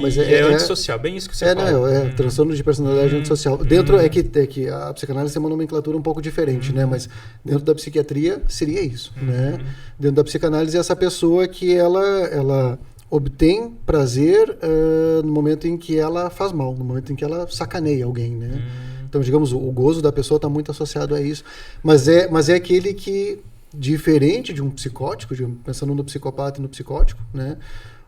Mas é antissocial, bem isso que você fala. Transtorno de personalidade antissocial. Dentro é que a psicanálise tem uma nomenclatura um pouco diferente, né? Mas dentro da psiquiatria seria isso, né? Dentro da psicanálise é essa pessoa que ela obtém prazer no momento em que ela faz mal, no momento em que ela sacaneia alguém, né? Então, digamos, o gozo da pessoa está muito associado a isso. Mas é aquele que, diferente de um psicótico, pensando no psicopata e no psicótico, né?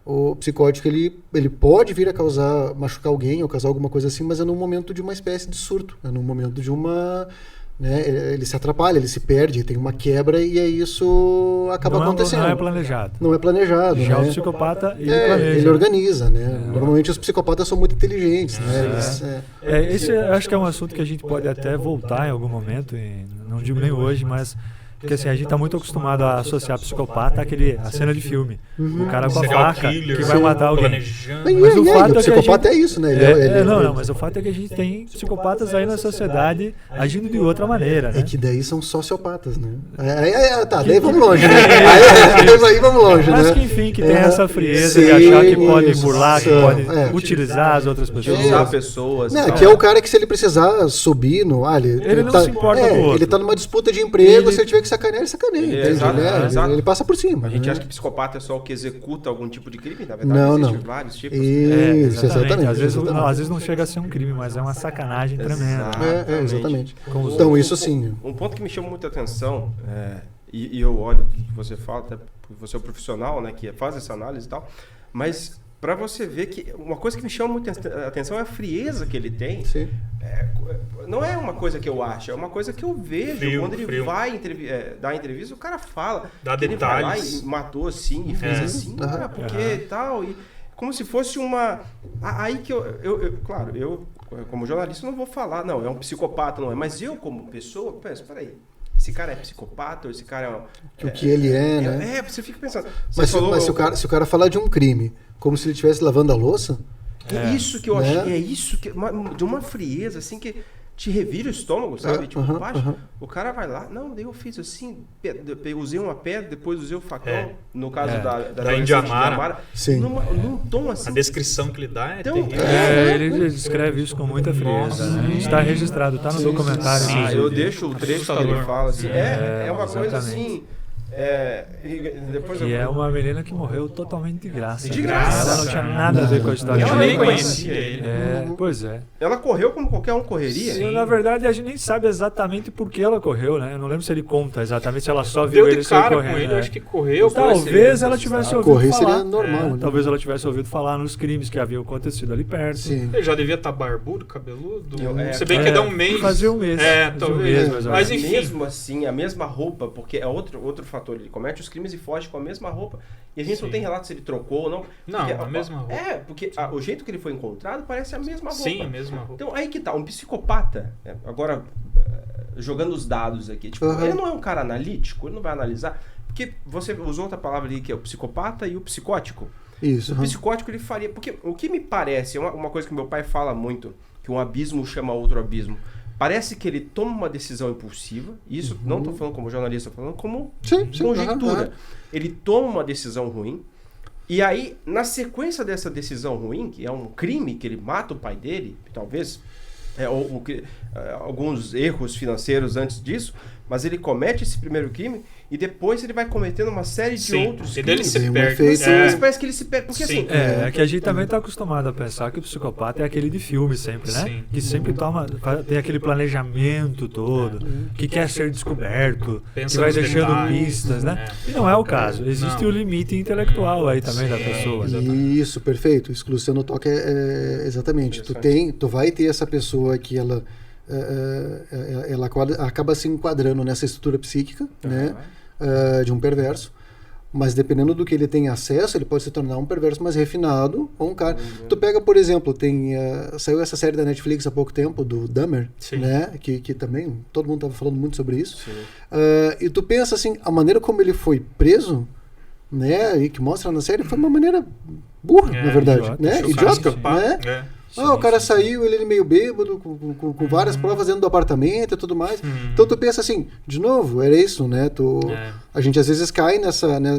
O psicótico ele pode vir a machucar alguém ou causar alguma coisa assim, mas é num momento de uma espécie de surto, é num momento de uma... Né, ele se atrapalha, ele se perde, tem uma quebra e aí isso acaba acontecendo. Não é planejado. Não é planejado. Já né? o psicopata, ele planeja. Ele organiza, né? Normalmente os psicopatas são muito inteligentes, né? Esse acho que é um assunto que a gente pode até voltar em algum momento, não digo nem hoje, mas... Porque assim, a gente está muito acostumado a associar psicopata à cena de filme. O cara com a faca que vai matar alguém. Mas o fato é que o psicopata é isso, né? Mas o fato é que a gente tem psicopatas aí na sociedade agindo de outra maneira. Né? É que daí são sociopatas, né? Daí vamos longe, né? Aí vamos longe, mas né? Que enfim, que tem essa frieza de achar que pode burlar, que pode utilizar as outras pessoas. Utilizar pessoas. Que é o cara que se ele precisar subir no... ele não se importa com o outro. Ele tá numa disputa de emprego, se ele tiver que sacaneia, ele sacaneia. Exato. Ele passa por cima. A gente acha que psicopata é só o que executa algum tipo de crime, na verdade existem vários tipos. Isso, exatamente. Às vezes não chega a ser um crime, mas é uma sacanagem tremenda. Exatamente. Então, isso sim. Um ponto que me chama muita atenção, e eu olho o que você fala, até porque você é um profissional, né, que faz essa análise e tal, mas para você ver que uma coisa que me chama muita atenção é a frieza que ele tem. Sim. Não é uma coisa que eu acho, é uma coisa que eu vejo. Quando ele vai dar entrevista, o cara fala. Dá que detalhes. Ele vai lá e matou assim, e fez assim, porque tal. E como se fosse uma... Aí que claro, eu como jornalista não vou falar, não, é um psicopata, não é. Mas eu como pessoa, penso, peraí. Esse cara é psicopata ou esse cara o que ele é, né? Você fica pensando. Mas se o cara falar de um crime como se ele estivesse lavando a louça... É isso que eu achei, é isso que... de uma frieza, assim, que... te revira o estômago, sabe? Tipo, o cara vai lá, não, daí eu fiz assim, eu usei uma pedra, depois usei o facão, no caso da Indiamara. Num tom assim. A descrição que ele dá é terrível. Ele descreve isso com muita frieza, né? Está registrado, está no documentário. Eu deixo o trecho que ele fala, assim, é uma coisa assim... E é uma menina que morreu totalmente de graça. De graça. Ela não tinha nada a ver com a história. Ela nem conhecia ele. Pois é. Ela correu como qualquer um correria. Sim, na verdade, a gente nem sabe exatamente por que ela correu, né? Eu não lembro se ele conta exatamente, se ela só viu ele sair correndo. Ele, acho que correu. Talvez ela tivesse ouvido correr falar. seria normal. Né? Talvez ela tivesse ouvido falar nos crimes que haviam acontecido ali perto. Sim. Ele já devia estar barbudo, cabeludo. Se bem que dá um mês. Fazia um mês. Talvez. Mas E enfim. mesmo assim, a mesma roupa, porque é outro fator, ele comete os crimes e foge com a mesma roupa. E a gente não tem relato se ele trocou ou não. Não, porque, a mesma roupa. Porque o jeito que ele foi encontrado parece a mesma roupa. Sim, a mesma roupa. Então aí que tá, um psicopata, agora jogando os dados aqui, tipo, ele não é um cara analítico, ele não vai analisar, porque você usou outra palavra ali que é o psicopata e o psicótico. Isso. O psicótico ele faria, porque o que me parece, uma coisa que meu pai fala muito, que um abismo chama outro abismo. Parece que ele toma uma decisão impulsiva, isso não estou falando como jornalista, estou falando como conjectura. Ele toma uma decisão ruim, e aí, na sequência dessa decisão ruim, que é um crime, que ele mata o pai dele, talvez, alguns erros financeiros antes disso, mas ele comete esse primeiro crime e depois ele vai cometendo uma série de outros crimes. Ele se perde. Mas parece que ele se perde. Porque assim. É que a gente também está acostumado a pensar que o psicopata é aquele de filme sempre, né? Sim. Que sempre tem aquele planejamento todo, que quer ser descoberto, Pensa que vai nos deixando detalhes, pistas, né? E não é o caso. Existe o limite intelectual aí também da pessoa. Isso, perfeito. Isso que o Luciano toca exatamente. Tu vai ter essa pessoa que ela acaba se enquadrando nessa estrutura psíquica, né, de um perverso, mas dependendo do que ele tem acesso, ele pode se tornar um perverso mais refinado ou um cara. Tu pega, por exemplo, saiu essa série da Netflix há pouco tempo, do Dahmer, né, que também todo mundo estava falando muito sobre isso, e tu pensa assim, a maneira como ele foi preso, né, e que mostra na série, foi uma maneira burra, na verdade, idiota, né? O cara saiu, ele meio bêbado, com várias provas dentro do apartamento e tudo mais. Então tu pensa assim, de novo, era isso, né? A gente às vezes cai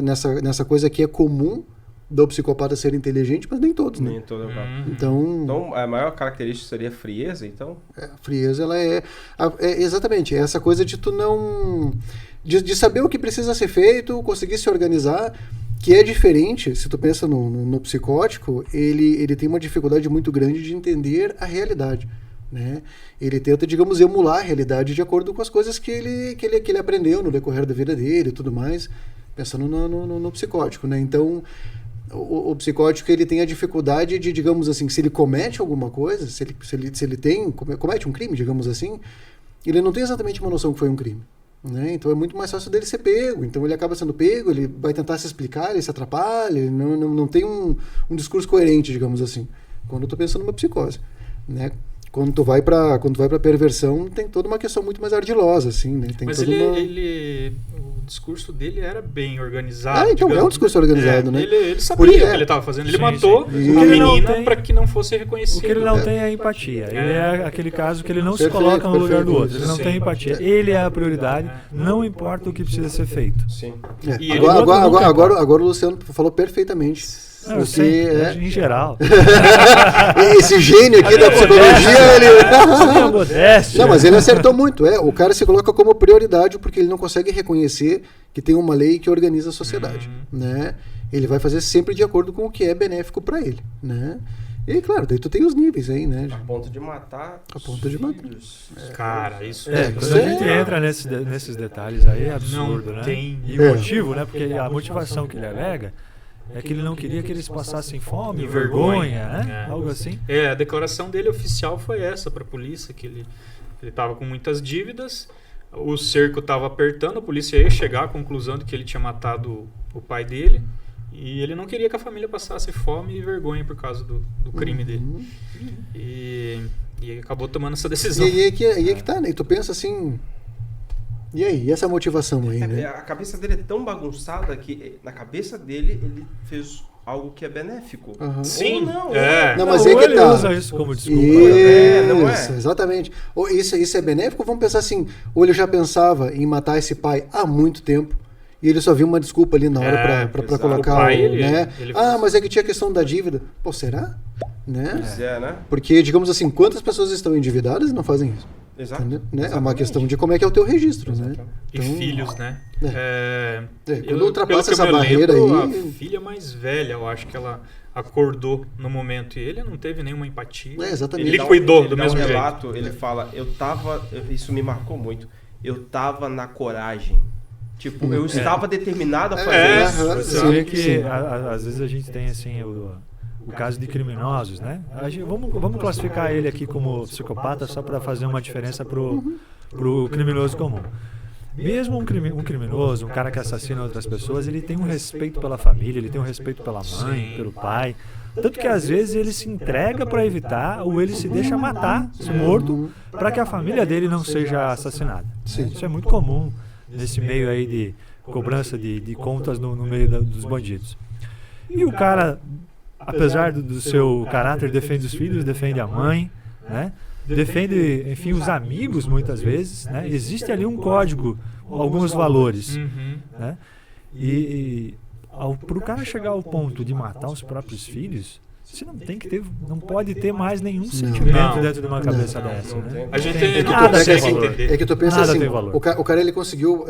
nessa coisa que é comum do psicopata ser inteligente, mas nem todos, né? Nem todo, Então a maior característica seria a frieza, então? A frieza, ela é exatamente, essa coisa de tu não... De saber o que precisa ser feito, conseguir se organizar, que é diferente, se tu pensa no psicótico, ele tem uma dificuldade muito grande de entender a realidade, né? Ele tenta, digamos, emular a realidade de acordo com as coisas que ele aprendeu no decorrer da vida dele e tudo mais, pensando no psicótico, né? Então, o psicótico, ele tem a dificuldade de, digamos assim, se ele comete alguma coisa, se ele comete um crime, digamos assim, ele não tem exatamente uma noção que foi um crime. Né? Então é muito mais fácil dele ser pego. Então ele acaba sendo pego, ele vai tentar se explicar, ele se atrapalha, ele não tem um discurso coerente, digamos assim. Quando eu estou pensando numa psicose, né? Quando tu vai para perversão, tem toda uma questão muito mais ardilosa, assim, né? Tem mas toda o discurso dele era bem organizado. Então é um discurso organizado, né? Ele sabia o que ele estava fazendo. Ele matou uma menina para que não fosse reconhecido. Porque ele não tem a empatia. Ele é aquele caso que ele não se coloca no lugar do outro. Ele não tem empatia. Ele é a prioridade, não importa o que precisa ser feito. Sim. Agora o Luciano falou perfeitamente. Em geral. Esse gênio aqui da psicologia, ele... Não, mas ele acertou muito. O cara se coloca como prioridade porque ele não consegue reconhecer que tem uma lei que organiza a sociedade, né? Ele vai fazer sempre de acordo com o que é benéfico para ele, né? E claro, daí tu tem os níveis aí, né? A ponto de matar. Cara, isso quando a gente entra nesses detalhes aí é absurdo, né? E o motivo, né? Porque a motivação que ele alega é que ele não queria que eles passassem fome, vergonha, né? Algo assim. A declaração dele oficial foi essa para a polícia, que ele estava com muitas dívidas, o cerco estava apertando, a polícia ia chegar à conclusão de que ele tinha matado o pai dele, e ele não queria que a família passasse fome e vergonha por causa do crime dele. E acabou tomando essa decisão. E aí que tá, né? E tu pensa assim... E aí, essa motivação aí, né? A cabeça dele é tão bagunçada que na cabeça dele ele fez algo que é benéfico. Sim. Ou não. Não, mas Ou é que ele tá. usa isso como desculpa. não é? Isso, exatamente. Ou isso é benéfico? Vamos pensar assim, ou ele já pensava em matar esse pai há muito tempo, e ele só viu uma desculpa ali na hora pra exato. colocar O pai, né? ele Mas é que tinha a questão da dívida. Pô, será? Né? Pois é, né? Porque, digamos assim, quantas pessoas estão endividadas e não fazem isso? Exato. Né? É uma Exatamente. questão de como é que é o teu registro, né? E filhos, né? Quando ultrapassa pelo que essa eu me barreira lembro, aí... A filha mais velha, eu acho que ela acordou no momento e ele não teve nenhuma empatia. Exatamente. Ele cuidou Ele do dá mesmo um jeito. relato, ele fala, isso me marcou muito. Eu tava na coragem. Tipo, eu estava determinado a fazer isso. Você vê que às vezes a gente tem assim o caso de criminosos, né? Vamos classificar ele aqui como psicopata só para fazer uma diferença pro criminoso comum. Mesmo um criminoso, um cara que assassina outras pessoas, ele tem um respeito pela família, ele tem um respeito pela mãe, pelo pai. Tanto que às vezes ele se entrega para evitar ou ele se deixa matar, morto, para que a família dele não seja assassinada. Isso é muito comum nesse meio aí de cobrança de contas no meio dos bandidos. E o cara, apesar do seu caráter, defende os filhos, defende a mãe, né? Defende, enfim, os amigos muitas vezes, né? Existe ali um código, alguns valores, né? E para o cara chegar ao ponto de matar os próprios filhos, você não pode ter mais nenhum sentimento dentro de uma cabeça dessa, né? A gente Nada consegue tem valor. entender. É que tu pensa Nada assim, tem valor. o cara ele conseguiu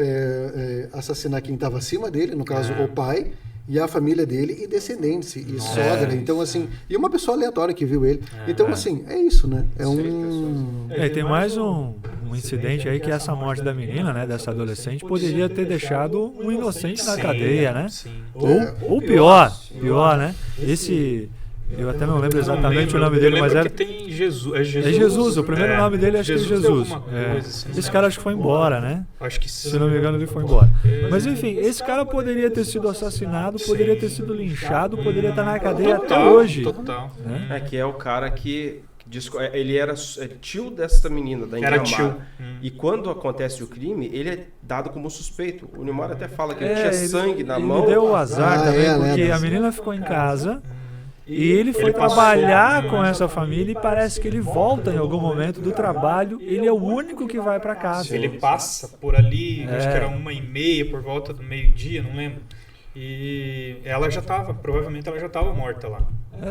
assassinar quem estava acima dele, no caso o pai, e a família dele, e descendentes, e sogra. Então, assim, e uma pessoa aleatória que viu ele. Então, assim, é isso, né? Tem mais um incidente aí que essa morte da menina, né, dessa adolescente, poderia ter deixado um inocente na cadeia, né? Ou pior, né? Eu até não lembro exatamente o nome dele, mas era... que tem Jesus. É Jesus, o primeiro nome dele acho que é Jesus. Coisa, Esse cara acho que foi embora, né? Acho que Se não me engano, ele foi embora. Mas enfim, esse cara poderia ter sido assassinado, poderia ter sido linchado, poderia estar na cadeia até hoje. Total. Né? Que é o cara que... Ele era tio dessa menina, da Ingamar. Era tio. E quando acontece o crime, ele é dado como suspeito. O Nilmar até fala que ele tinha sangue na mão. Ele deu o azar também, porque a menina ficou em casa... E ele foi trabalhar com essa família e parece que ele volta em algum momento do trabalho. Ele é o único que vai para casa. Ele passa por ali, acho que era 1h30, por volta do meio-dia, não lembro. E ela provavelmente ela já estava morta lá.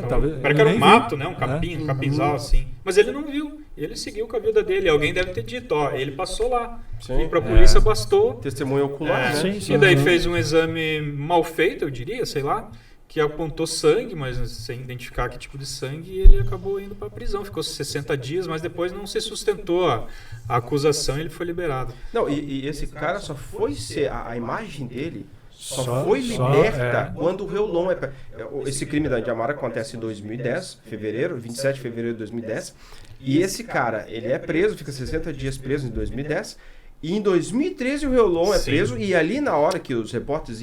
Talvez, parece que era um mato, né? Um capinzal assim. Mas ele não viu. Ele seguiu com a vida dele. Alguém deve ter dito, ele passou lá. E para a polícia bastou. Testemunho ocular, né? E daí fez um exame mal feito, eu diria, sei lá. Que apontou sangue, mas sem identificar que tipo de sangue, e ele acabou indo para a prisão. Ficou 60 dias, mas depois não se sustentou a acusação e ele foi liberado. Não, e esse cara só foi ser... A imagem dele só foi liberta quando o Reolon... Esse crime da Ingamar acontece em 2010, 27 de fevereiro de 2010. E esse cara, ele é preso, fica 60 dias preso em 2010. E em 2013 o Reolon é preso, e ali na hora que os repórteres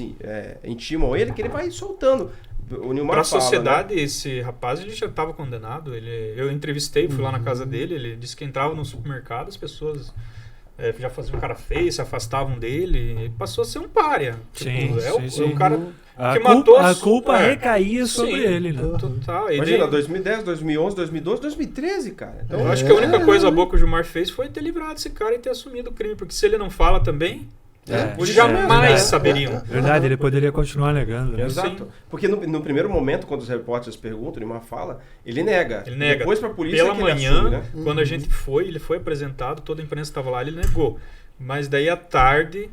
intimam ele, que ele vai soltando. Para a sociedade, né? Esse rapaz ele já estava condenado. Eu entrevistei, fui lá na casa dele, ele disse que entrava no supermercado, as pessoas já faziam cara feio, se afastavam dele, ele passou a ser um pária. Sim, um cara a que matou... A culpa recaía sobre ele, né? Total. Imagina, 2010, 2011, 2012, 2013, cara. Então, eu acho que a única coisa boa que o Gilmar fez foi ter livrado esse cara e ter assumido o crime, porque se ele não fala também... jamais saberiam. Verdade, ele poderia continuar negando. Né? Exato. Porque no primeiro momento, quando os repórteres perguntam, o Nilmar fala, ele nega. Ele nega. Depois para a polícia pela que manhã, ele assume, né? Quando a gente ele foi apresentado, toda a imprensa estava lá, ele negou. Mas daí à tarde,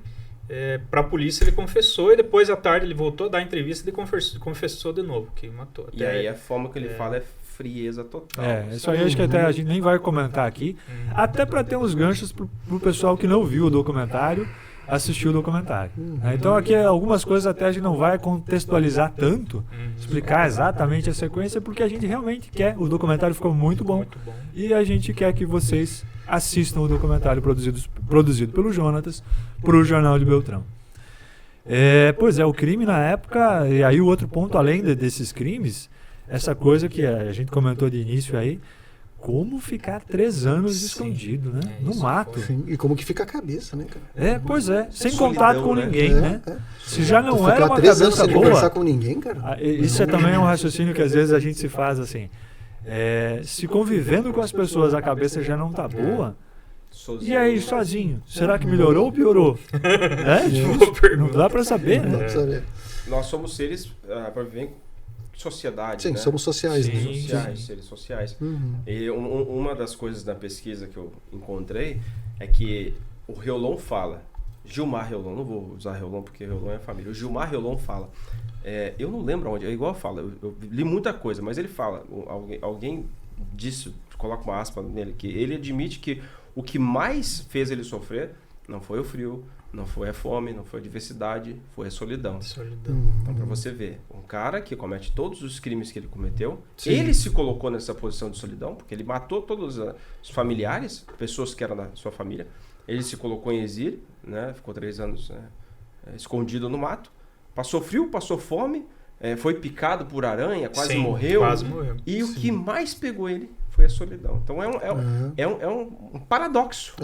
para a polícia ele confessou, e depois à tarde ele voltou a dar entrevista e confessou de novo, que matou. E aí a forma que ele fala é frieza total. Isso aí acho que até a gente nem vai comentar aqui, até para ter uns ganchos pro pessoal que não viu o documentário, assistiu o documentário. Então aqui algumas coisas até a gente não vai contextualizar tanto, explicar exatamente a sequência, porque a gente realmente quer. O documentário ficou muito bom. E a gente quer que vocês assistam o documentário produzido pelo Jonatas para o Jornal de Beltrão. Pois é, o crime na época, e aí o outro ponto, além desses crimes, essa coisa que a gente comentou de início aí, como ficar 3 anos escondido, né? No mato. Sim, e como que fica a cabeça, né, cara? Pois é, sem Solidão, contato com né? ninguém, né? Se já Tu não era ficar uma 3 anos cabeça sem conversar boa, com ninguém, cara. isso é também um raciocínio que às vezes a gente se faz assim. Se convivendo com as pessoas a cabeça já não tá boa, e aí, sozinho? Será que melhorou ou piorou? Não dá pra saber, Não dá né? pra saber. Nós somos seres para viver em sociedade, Sim, né? somos sociais, né? Sociais, seres sociais. Uhum. E uma das coisas da pesquisa que eu encontrei é que o Reolon fala, Gilmar Reolon, não vou usar Reolon porque Reolon é família, o Gilmar Reolon fala, eu não lembro onde, é igual fala, eu li muita coisa, mas ele fala, alguém disse, coloca uma aspa nele, que ele admite que o que mais fez ele sofrer não foi o frio, não foi a fome, não foi a diversidade, foi a solidão. Então, para você ver, um cara que comete todos os crimes que ele cometeu, Sim. ele se colocou nessa posição de solidão, porque ele matou todos os familiares, pessoas que eram da sua família. Ele se colocou em exílio, né? Ficou 3 anos escondido no mato. Passou frio, passou fome, foi picado por aranha, quase morreu. Quase morreu. E o que mais pegou ele foi a solidão. Então é um paradoxo.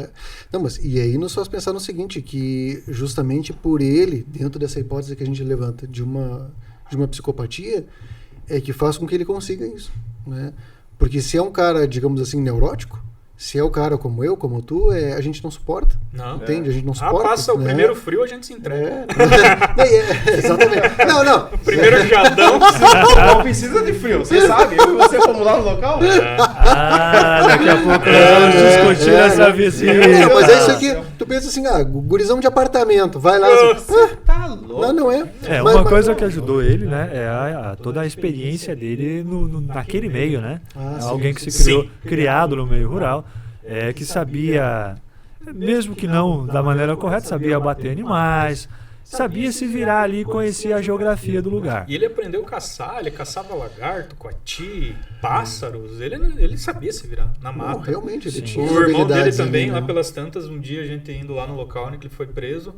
Não, mas e aí nós vamos pensar no seguinte, que justamente por ele, dentro dessa hipótese que a gente levanta de uma psicopatia, é que faz com que ele consiga isso, né? Porque se é um cara, digamos assim, neurótico, se é o cara como eu, como tu, a gente não suporta. Não. Entende? A gente não suporta. Passa o né? primeiro frio, a gente se entrega. Exatamente. Não. O primeiro jadão. Não precisa de frio, você sabe. Eu e você fomos lá no local. Daqui a pouco nós vamos discutir essa visita. Mas é isso aqui, tu pensa assim, gurizão de apartamento, vai lá. Assim, Tá louco. não é. Uma coisa que ajudou ele, né, toda a experiência dele naquele meio, né? Alguém que se criado no meio rural, que sabia, mesmo que não da maneira correta, sabia abater animais, sabia se virar ali e conhecia a geografia do lugar. E ele aprendeu a caçar, ele caçava lagarto, coati, pássaros, ele sabia se virar na mata. Não, realmente, ele tinha O irmão dele habilidades também, ali, lá né? pelas tantas, um dia a gente indo lá no local onde ele foi preso,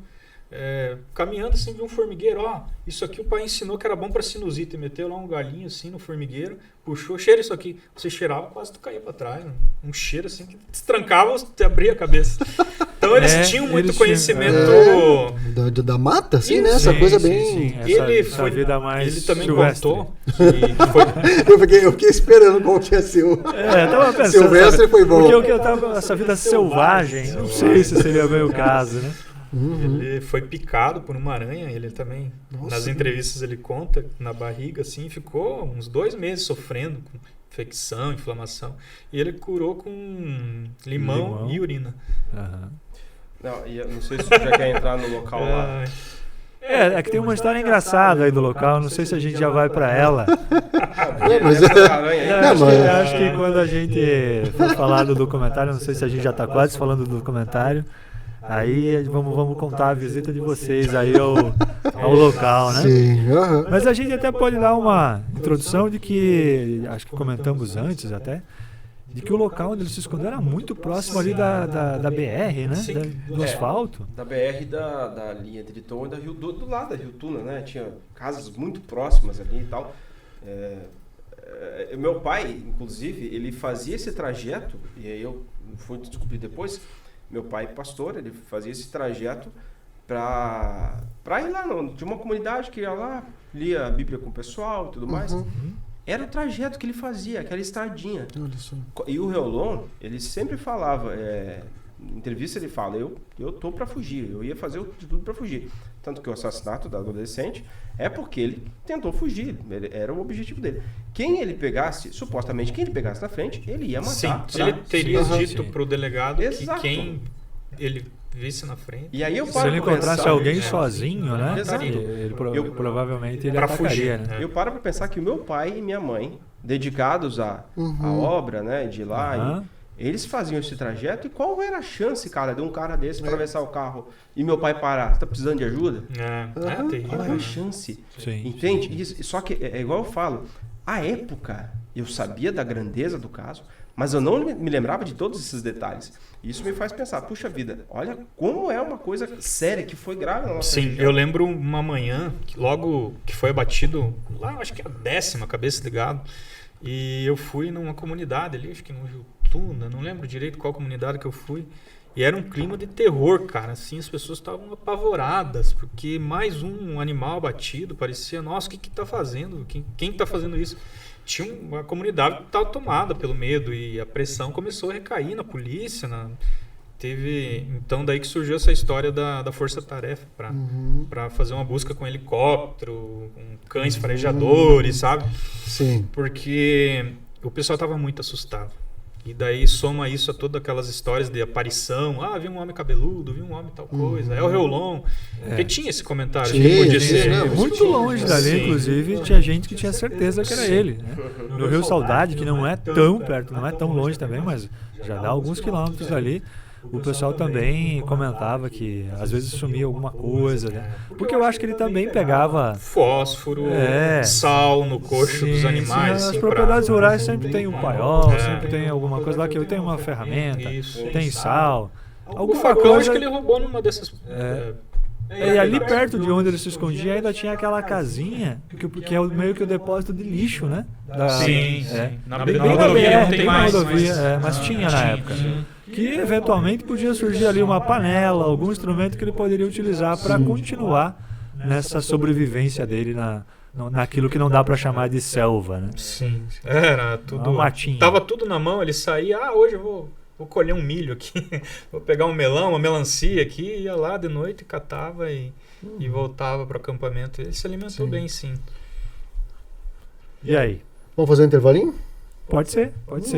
caminhando assim de um formigueiro, isso aqui o pai ensinou que era bom para sinusite, meteu lá um galinho assim no formigueiro, puxou, cheira isso aqui, você cheirava, quase tu caía para trás, um cheiro assim que te trancava, te abria a cabeça. Então eles tinham muito conhecimento da mata, assim, Isso, né? Essa sim, coisa sim, bem... sim. Essa vida mais ele também silvestre. contou que foi Eu fiquei esperando qual que ia ser o... Tava pensando, Silvestre sabe? foi bom. Porque o que eu tava, essa vida selvagem, não sei se seria bem o caso, né? Ele foi picado por uma aranha, ele também, nas entrevistas ele conta, na barriga assim, ficou uns 2 meses sofrendo com infecção, inflamação, e ele curou com limão e urina. Não, e eu não sei se você já quer entrar no local lá. É que tem uma história engraçada aí do local, não sei se a gente já vai pra ela. Mas Acho que quando a gente for falar do documentário, não sei se a gente já tá quase falando do documentário, aí vamos contar a visita de vocês aí ao local, né? Sim, Mas a gente até pode dar uma introdução de que, acho que comentamos antes até, de que o local onde ele se escondeu era muito próximo ali da BR, né? Do asfalto. Da BR da linha de Triton e da Rio do lado da Rio Tuna, né? Tinha casas muito próximas ali e tal. Meu pai, inclusive, ele fazia esse trajeto, e aí eu fui descobrir depois, meu pai pastor, ele fazia esse trajeto para ir lá de uma comunidade que ia lá, lia a Bíblia com o pessoal e tudo mais. Era o trajeto que ele fazia, aquela estradinha. Olha só. E o Reolon, ele sempre falava, em entrevista ele fala, eu tô para fugir, eu ia fazer de tudo para fugir. Tanto que o assassinato da adolescente é porque ele tentou fugir, era o objetivo dele. Supostamente quem ele pegasse na frente, ele ia matar. Sim, ele teria dito sim. pro delegado Exato. que quem ele visse na frente. E aí eu Se ele encontrasse alguém sozinho, né? Exato. Ele provavelmente ele Pra atacaria, fugir, né? Eu paro para pensar que o meu pai e minha mãe, dedicados à obra, né, de ir lá, eles faziam esse trajeto, e qual era a chance, cara, de um cara desse atravessar o carro e meu pai parar? Você tá precisando de ajuda? Terrível. Qual era a chance? Sim. Entende? Só que é igual eu falo, à época eu sabia da grandeza do caso, mas eu não me lembrava de todos esses detalhes. Isso me faz pensar, puxa vida, olha como é uma coisa séria, que foi grave na nossa região. Eu lembro uma manhã, que logo que foi abatido, lá acho que a 10ª cabeça ligado, E eu fui numa comunidade ali, acho que no Rio Tuna, não lembro direito qual comunidade que eu fui. E era um clima de terror, cara. Assim, as pessoas estavam apavoradas, porque mais um animal abatido, parecia, nossa, o que tá fazendo? Quem tá fazendo isso? Tinha uma comunidade que estava tomada pelo medo e a pressão começou a recair na polícia. Teve, então, daí que surgiu essa história da força-tarefa para fazer uma busca com helicóptero, com cães farejadores, sabe? Sim. Porque o pessoal estava muito assustado. E daí soma isso a todas aquelas histórias de aparição. Ah, vi um homem cabeludo, vi um homem tal coisa. É o Reolon. Porque tinha esse comentário. Tinha, podia ser. Muito longe dali, Sim. inclusive, tinha gente que tinha certeza que era ele. Né? No Rio Saudade, que não é tão perto, não é tão longe também, mas já dá alguns quilômetros ali. O pessoal também comentava que às vezes sumia alguma coisa, né? Porque eu acho que ele também pegava fósforo, sal no coxo dos animais. As assim, propriedades rurais sempre tem um paiol, sempre tem alguma coisa lá que eu tenho uma ferramenta, tem sal. O Alguma facão coisa. acho que ele roubou numa dessas. E ali perto de onde ele se escondia ainda tinha aquela casinha, que é meio que o depósito de lixo, né? Sim. Na Bem rodovia não tem mais. mas tinha na época. Que eventualmente podia surgir ali uma panela, algum instrumento que ele poderia utilizar para continuar nessa sobrevivência dele naquilo que não dá para chamar de selva, né? Sim. Era tudo. Uma matinha. Tava tudo na mão, ele saía, hoje eu vou colher um milho aqui, vou pegar um melão, uma melancia aqui, ia lá de noite, catava e voltava para o acampamento. Ele se alimentou bem, sim. E aí? Vamos fazer um intervalinho? Pode ser. Vamos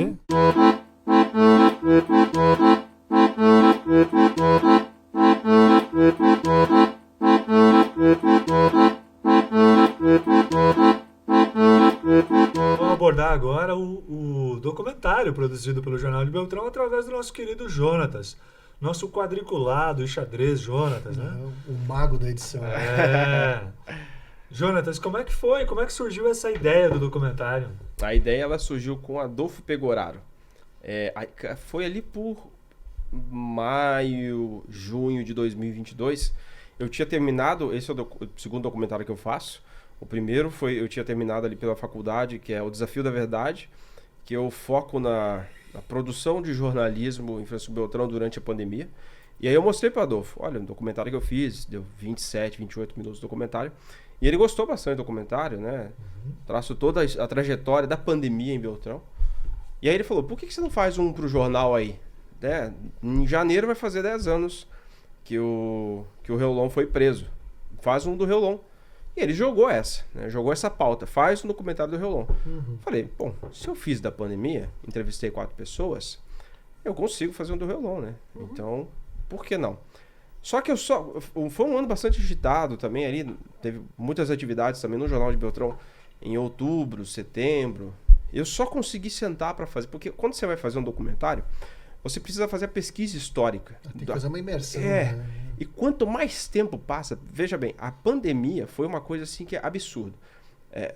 abordar agora o documentário produzido pelo Jornal de Beltrão através do nosso querido Jonatas. Nosso quadriculado e xadrez Jonatas, né? O mago da edição. Jonatas, como é que foi? Como é que surgiu essa ideia do documentário? A ideia ela surgiu com Adolfo Pegoraro. Foi ali por maio, junho de 2022. Eu tinha terminado, esse é o segundo documentário que eu faço. O primeiro eu tinha terminado ali pela faculdade, que é o Desafio da Verdade, que eu foco na produção de jornalismo em Francisco Beltrão durante a pandemia. E aí eu mostrei para o Adolfo, olha, um documentário que eu fiz, deu 27, 28 minutos de documentário. E ele gostou bastante do documentário, né? Traço toda a trajetória da pandemia em Beltrão. E aí ele falou, por que você não faz um pro jornal aí? Em janeiro vai fazer 10 anos que o Reolon foi preso. Faz um do Reolon. E ele jogou essa pauta. Faz um documentário do Reolon. Falei, bom, se eu fiz da pandemia, entrevistei 4 pessoas, eu consigo fazer um do Reolon, né? Então, por que não? Só que foi um ano bastante agitado também ali, teve muitas atividades também no Jornal de Beltrão em outubro, setembro. Eu só consegui sentar para fazer, porque quando você vai fazer um documentário, você precisa fazer a pesquisa histórica. Tem que fazer uma imersão. E quanto mais tempo passa, veja bem, a pandemia foi uma coisa assim que é absurdo.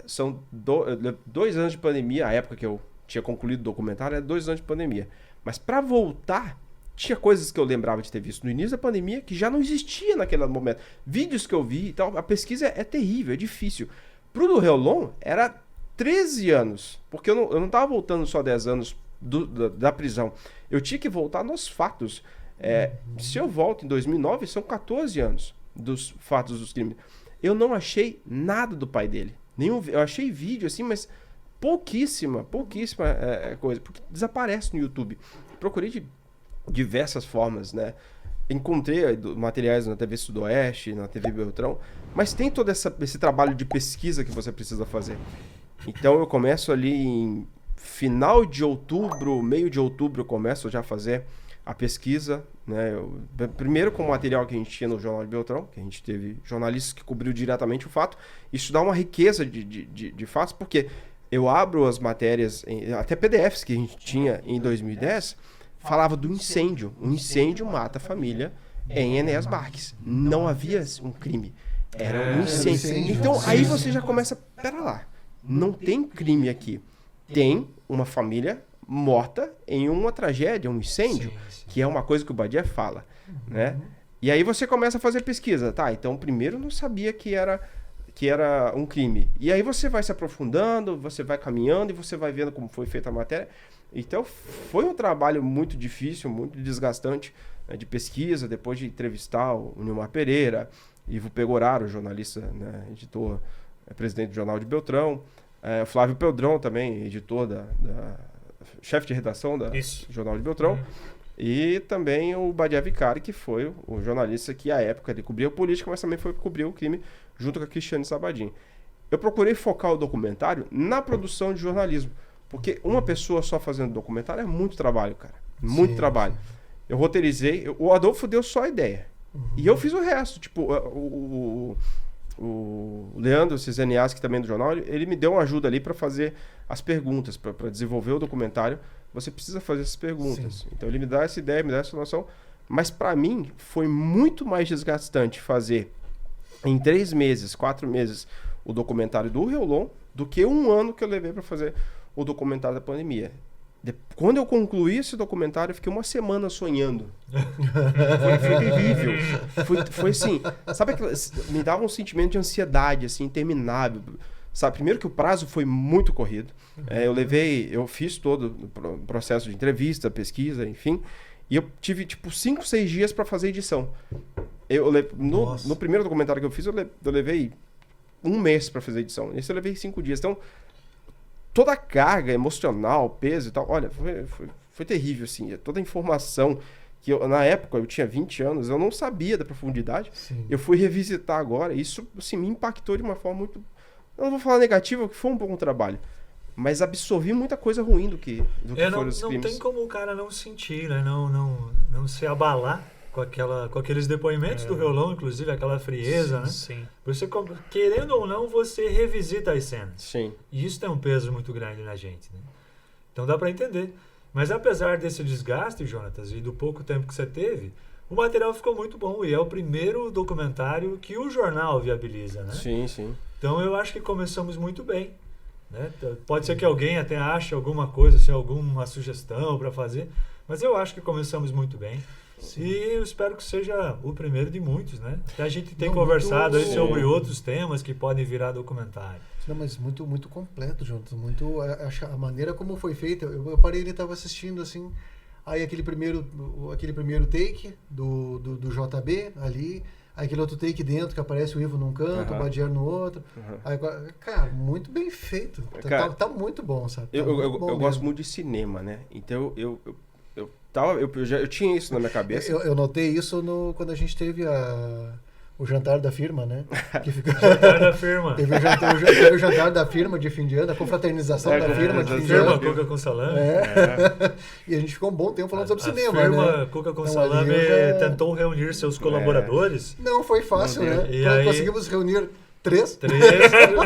São 2 anos de pandemia, a época que eu tinha concluído o documentário era 2 anos de pandemia. Mas para voltar, tinha coisas que eu lembrava de ter visto no início da pandemia que já não existia naquele momento. Vídeos que eu vi e tal, a pesquisa é terrível, é difícil. Pro do Reolon era 13 anos, porque eu não estava voltando só 10 anos da prisão. Eu tinha que voltar nos fatos. Se eu volto em 2009, são 14 anos dos fatos dos crimes. Eu não achei nada do pai dele. Eu achei vídeo assim, mas pouquíssima coisa, porque desaparece no YouTube. Procurei de diversas formas, né? Encontrei materiais na TV Sudoeste, na TV Beltrão, mas tem todo esse trabalho de pesquisa que você precisa fazer. Então eu começo ali em final de outubro, meio de outubro, eu começo já a fazer a pesquisa, né? Primeiro com o material que a gente tinha no Jornal de Beltrão, que a gente teve jornalistas que cobriu diretamente o fato. Isso dá uma riqueza de fatos, porque eu abro as matérias, até PDFs que a gente tinha em 2010, falava do incêndio. Um incêndio mata a família em Enéas Marques. Não havia um crime, era um incêndio. Então aí você já começa, pera lá, não tem crime aqui. Tem uma família morta em uma tragédia, um incêndio, que é uma coisa que o Badia fala, né? E aí você começa a fazer pesquisa, tá? Então primeiro eu não sabia que era que era um crime. E aí você vai se aprofundando, você vai caminhando e você vai vendo como foi feita a matéria. Então foi um trabalho muito difícil, muito desgastante, né, de pesquisa, depois de entrevistar o Nilmar Pereira, Ivo Pegoraro, jornalista, né, editor, presidente do Jornal de Beltrão, Flávio Peldrão também, editor chefe de redação do Jornal de Beltrão, e também o Badia Vicari, que foi o jornalista que, à época, ele cobria a política, mas também foi cobrir o crime junto com a Cristiane Sabadim. Eu procurei focar o documentário na produção de jornalismo, porque uma pessoa só fazendo documentário é muito trabalho, cara. Muito trabalho. Eu roteirizei, o Adolfo deu só a ideia. E eu fiz o resto. Tipo, o Leandro Cisenias, que também é do jornal, ele me deu uma ajuda ali para fazer as perguntas, para desenvolver o documentário. Você precisa fazer essas perguntas. Sim. Então ele me dá essa ideia, me dá essa noção. Mas para mim foi muito mais desgastante fazer em 3 meses, 4 meses o documentário do Riolon do que 1 ano que eu levei para fazer o documentário da pandemia. Quando eu concluí esse documentário, eu fiquei 1 semana sonhando. Foi terrível. Foi assim, sabe aquilo, me dava um sentimento de ansiedade, assim, interminável. Sabe, primeiro que o prazo foi muito corrido. Eu fiz todo o processo de entrevista, pesquisa, enfim. E eu tive, 5, 6 dias para fazer edição. No primeiro documentário que eu fiz, eu levei 1 mês para fazer edição. Nesse eu levei 5 dias. Então, toda a carga emocional, peso e tal, olha, foi terrível, assim. Toda a informação que na época eu tinha 20 anos, eu não sabia da profundidade. Sim. Eu fui revisitar agora, e isso, assim, me impactou de uma forma muito... Eu não vou falar negativa, que foi um bom trabalho, mas absorvi muita coisa ruim do que foram os crimes. Não tem como o cara não sentir, né? Não se abalar com aqueles depoimentos do Riolon, inclusive, aquela frieza, né? Sim. Você, querendo ou não, você revisita as cenas. Sim. E isso tem um peso muito grande na gente, né? Então dá para entender. Mas apesar desse desgaste, Jonatas, e do pouco tempo que você teve, o material ficou muito bom. E é o primeiro documentário que o jornal viabiliza, né? Sim, sim. Então eu acho que começamos muito bem, né? Pode ser que alguém até ache alguma coisa, assim, alguma sugestão para fazer, mas eu acho que começamos muito bem. Sim. E eu espero que seja o primeiro de muitos, né? A gente tem conversado aí sobre outros temas que podem virar documentário. Não, mas muito, muito completo, Jonathan. A maneira como foi feita. Eu parei e estava assistindo, assim, aí aquele primeiro take do JB ali, aí aquele outro take dentro que aparece o Ivo num canto, o Badiar no outro. Aí, cara, muito bem feito. Tá muito bom, sabe? Eu gosto muito de cinema, né? Então eu tinha isso na minha cabeça. Eu notei isso quando a gente teve o jantar da firma, né? Jantar da firma. Teve o jantar da firma de fim de ano, a confraternização da firma de fim de ano. Cuca com salame. E a gente ficou um bom tempo falando sobre cinema, né? A firma né? Cuca com salame tentou reunir seus colaboradores. Não foi fácil, né? E aí... Conseguimos reunir 3.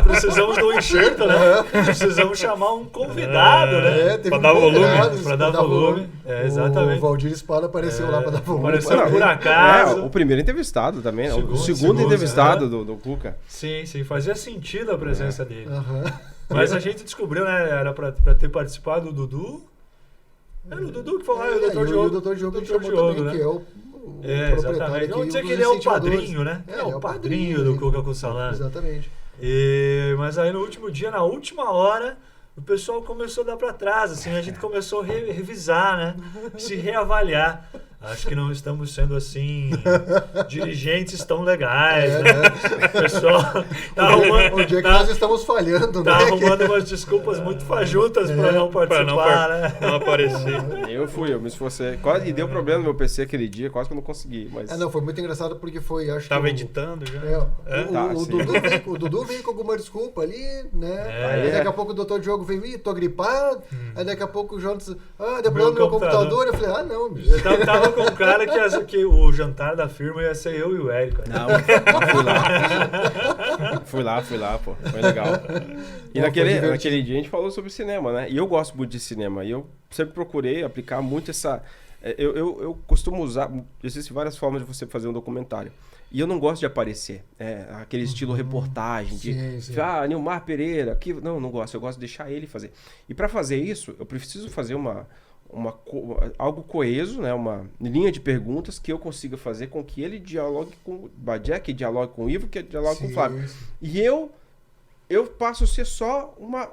Precisamos do enxerto, né? Precisamos chamar um convidado, né? Para dar volume. Para dar volume. Exatamente. O Valdir Espada apareceu lá para dar volume. Apareceu por acaso. O primeiro entrevistado também, o segundo entrevistado do Cuca. Sim, fazia sentido a presença dele. Mas a gente descobriu, né? Era para ter participado do Dudu. Era o Dudu que foi lá, o Dr. Diogo que chamou também, né? Que é o exatamente. Vamos dizer que ele é o padrinho, né? É o padrinho do Cuca com salame. Exatamente. Mas aí no último dia, na última hora, o pessoal começou a dar para trás, assim, a gente começou a revisar, né? Se reavaliar. Acho que não estamos sendo, assim, dirigentes tão legais, né? O pessoal tá arrumando... Onde é que nós estamos falhando, né? Tá arrumando umas desculpas muito fajutas para não participar, né? Não aparecer. Eu me esforcei. Quase deu problema no meu PC aquele dia, quase que eu não consegui, mas... Não, foi muito engraçado porque foi, acho Tava editando já. O Dudu veio com alguma desculpa ali, né? Aí daqui a pouco o Dr. Diogo veio, tô gripado. Aí daqui a pouco o Jonas, deu problema no meu computador. Eu falei, não, bicho. Tava com um cara que o jantar da firma ia ser eu e o Érico. Não, fui lá, pô. Foi legal. E naquele dia a gente falou sobre cinema, né? E eu gosto muito de cinema. E eu sempre procurei aplicar muito essa... Eu costumo usar... Existem várias formas de você fazer um documentário. E eu não gosto de aparecer. Aquele estilo reportagem. Nilmar Pereira. Não gosto. Eu gosto de deixar ele fazer. E para fazer isso, eu preciso fazer algo coeso, né? Uma linha de perguntas que eu consiga fazer com que ele dialogue com o Bagé, que dialogue com o Ivo, que dialogue com o Flávio. E eu passo a ser só uma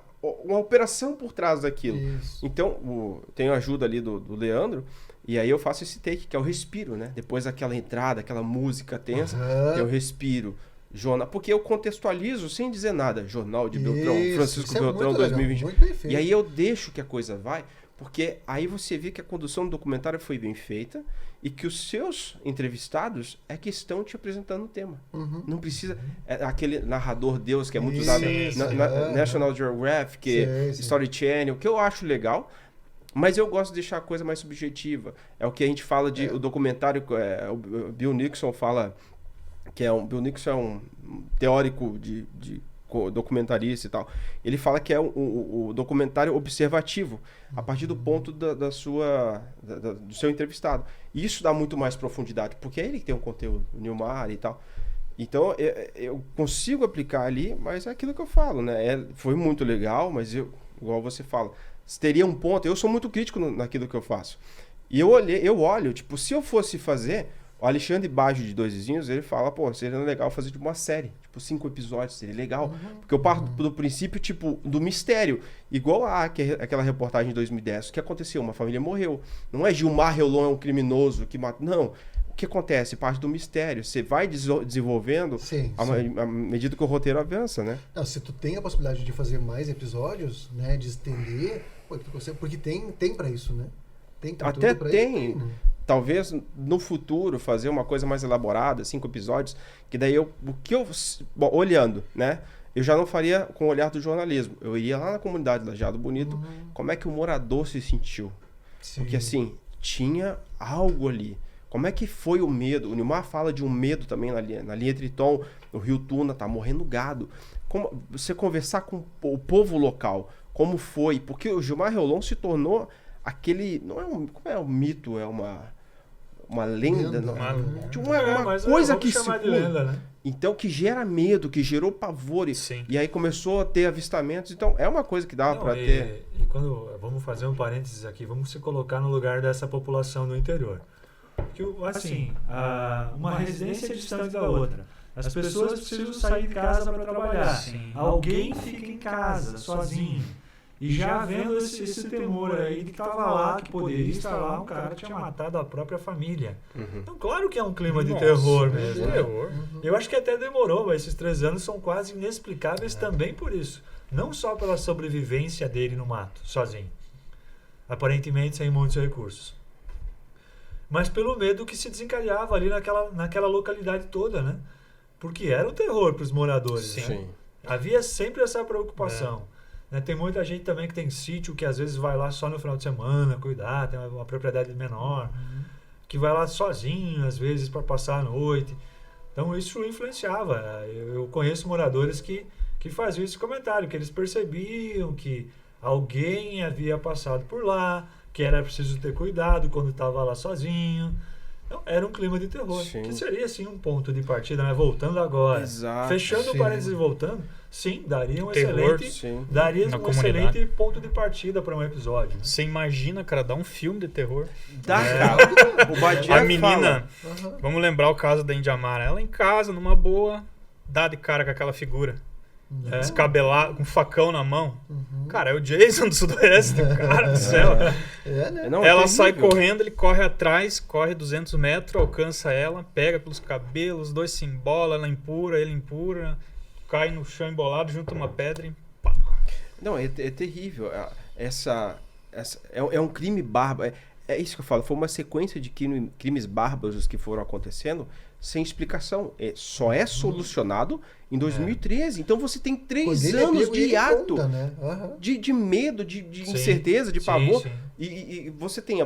operação por trás daquilo. Isso. Então, tenho a ajuda ali do Leandro, e aí eu faço esse take, que é o respiro, né? Depois daquela entrada, aquela música tensa, eu respiro. Porque eu contextualizo sem dizer nada. Jornal de Beltrão, Francisco Beltrão, 2020. E aí eu deixo que a coisa vai, porque aí você vê que a condução do documentário foi bem feita e que os seus entrevistados é que estão te apresentando o tema. Não precisa... aquele narrador Deus que é muito usado na National Geographic, Story Channel, que eu acho legal, mas eu gosto de deixar a coisa mais subjetiva. É o que a gente fala de... O documentário, o Bill Nixon fala... Bill Nixon é um teórico de documentarista e tal. Ele fala que é o documentário observativo, a partir do ponto do seu entrevistado. E isso dá muito mais profundidade, porque é ele que tem o conteúdo, o Nilmar e tal. Então, eu consigo aplicar ali, mas é aquilo que eu falo, né? Foi muito legal, mas igual você fala, teria um ponto... Eu sou muito crítico naquilo que eu faço. E eu olho, tipo, se eu fosse fazer... O Alexandre Baggio, de Dois Vizinhos, ele fala, seria legal fazer tipo uma série, tipo 5 episódios, seria legal. Porque eu parto do princípio, tipo, do mistério. Igual aquela reportagem de 2010, o que aconteceu? Uma família morreu. Não é Gilmar Reolon é um criminoso que mata. Não. O que acontece? Parte do mistério. Você vai desenvolvendo à medida que o roteiro avança, né? Não, se tu tem a possibilidade de fazer mais episódios, né, de estender, porque tem pra isso, né? Até tem. Né? Talvez no futuro fazer uma coisa mais elaborada, 5 episódios, que daí olhando, né? Eu já não faria com o olhar do jornalismo. Eu iria lá na comunidade da Jado Bonito, como é que o morador se sentiu. Porque assim, tinha algo ali. Como é que foi o medo? O Nilmar fala de um medo também na linha Triton, no Rio Tuna, tá morrendo gado. Como você conversar com o povo local, como foi? Porque o Gilmar Reolon se tornou aquele... Não é como é um mito, é uma lenda, não. Uma coisa que se lenda, né? Então, que gera medo, que gerou pavor. E aí começou a ter avistamentos. Então, é uma coisa que dava para ter. E quando... Vamos fazer um parênteses aqui. Vamos se colocar no lugar dessa população do interior. Que, assim, uma residência é distante da outra. As pessoas precisam sair de casa para trabalhar. Alguém fica em casa, sozinho. E já vendo esse temor aí que estava lá, que poderia estar lá, um cara que tinha matado a própria família. Então, claro que é um clima de terror mesmo. Eu acho que até demorou, mas esses 3 anos são quase inexplicáveis também por isso. Não só pela sobrevivência dele no mato, sozinho. Aparentemente sem muitos recursos. Mas pelo medo que se desencadeava ali naquela localidade toda, né? Porque era um terror para os moradores. Né? Havia sempre essa preocupação. Tem muita gente também que tem sítio, que às vezes vai lá só no final de semana cuidar, tem uma propriedade menor, que vai lá sozinho, às vezes, para passar a noite. Então, isso influenciava. Eu conheço moradores que faziam esse comentário, que eles percebiam que alguém havia passado por lá, que era preciso ter cuidado quando estava lá sozinho. Então, era um clima de terror, que seria, assim, um ponto de partida, né? Voltando agora. Exato, fechando o parênteses e voltando, daria um excelente ponto de partida para um episódio. Né? Você imagina, cara, dá um filme de terror. A menina, vamos lembrar o caso da Indiamara, ela em casa, numa boa, dá de cara com aquela figura. Descabelado, com um facão na mão. Cara, é o Jason do Sudoeste, cara do céu. Ela sai correndo, ele corre atrás, corre 200 metros, alcança ela, pega pelos cabelos, os dois se embolam, ela empurra, ele empurra, cai no chão embolado, junta uma pedra e pá. Não, é terrível. É um crime bárbaro. É isso que eu falo, foi uma sequência de crimes bárbaros que foram acontecendo sem explicação. Só é solucionado em 2013. Então você tem 3 anos de ato, de medo, de incerteza, de pavor. E você tem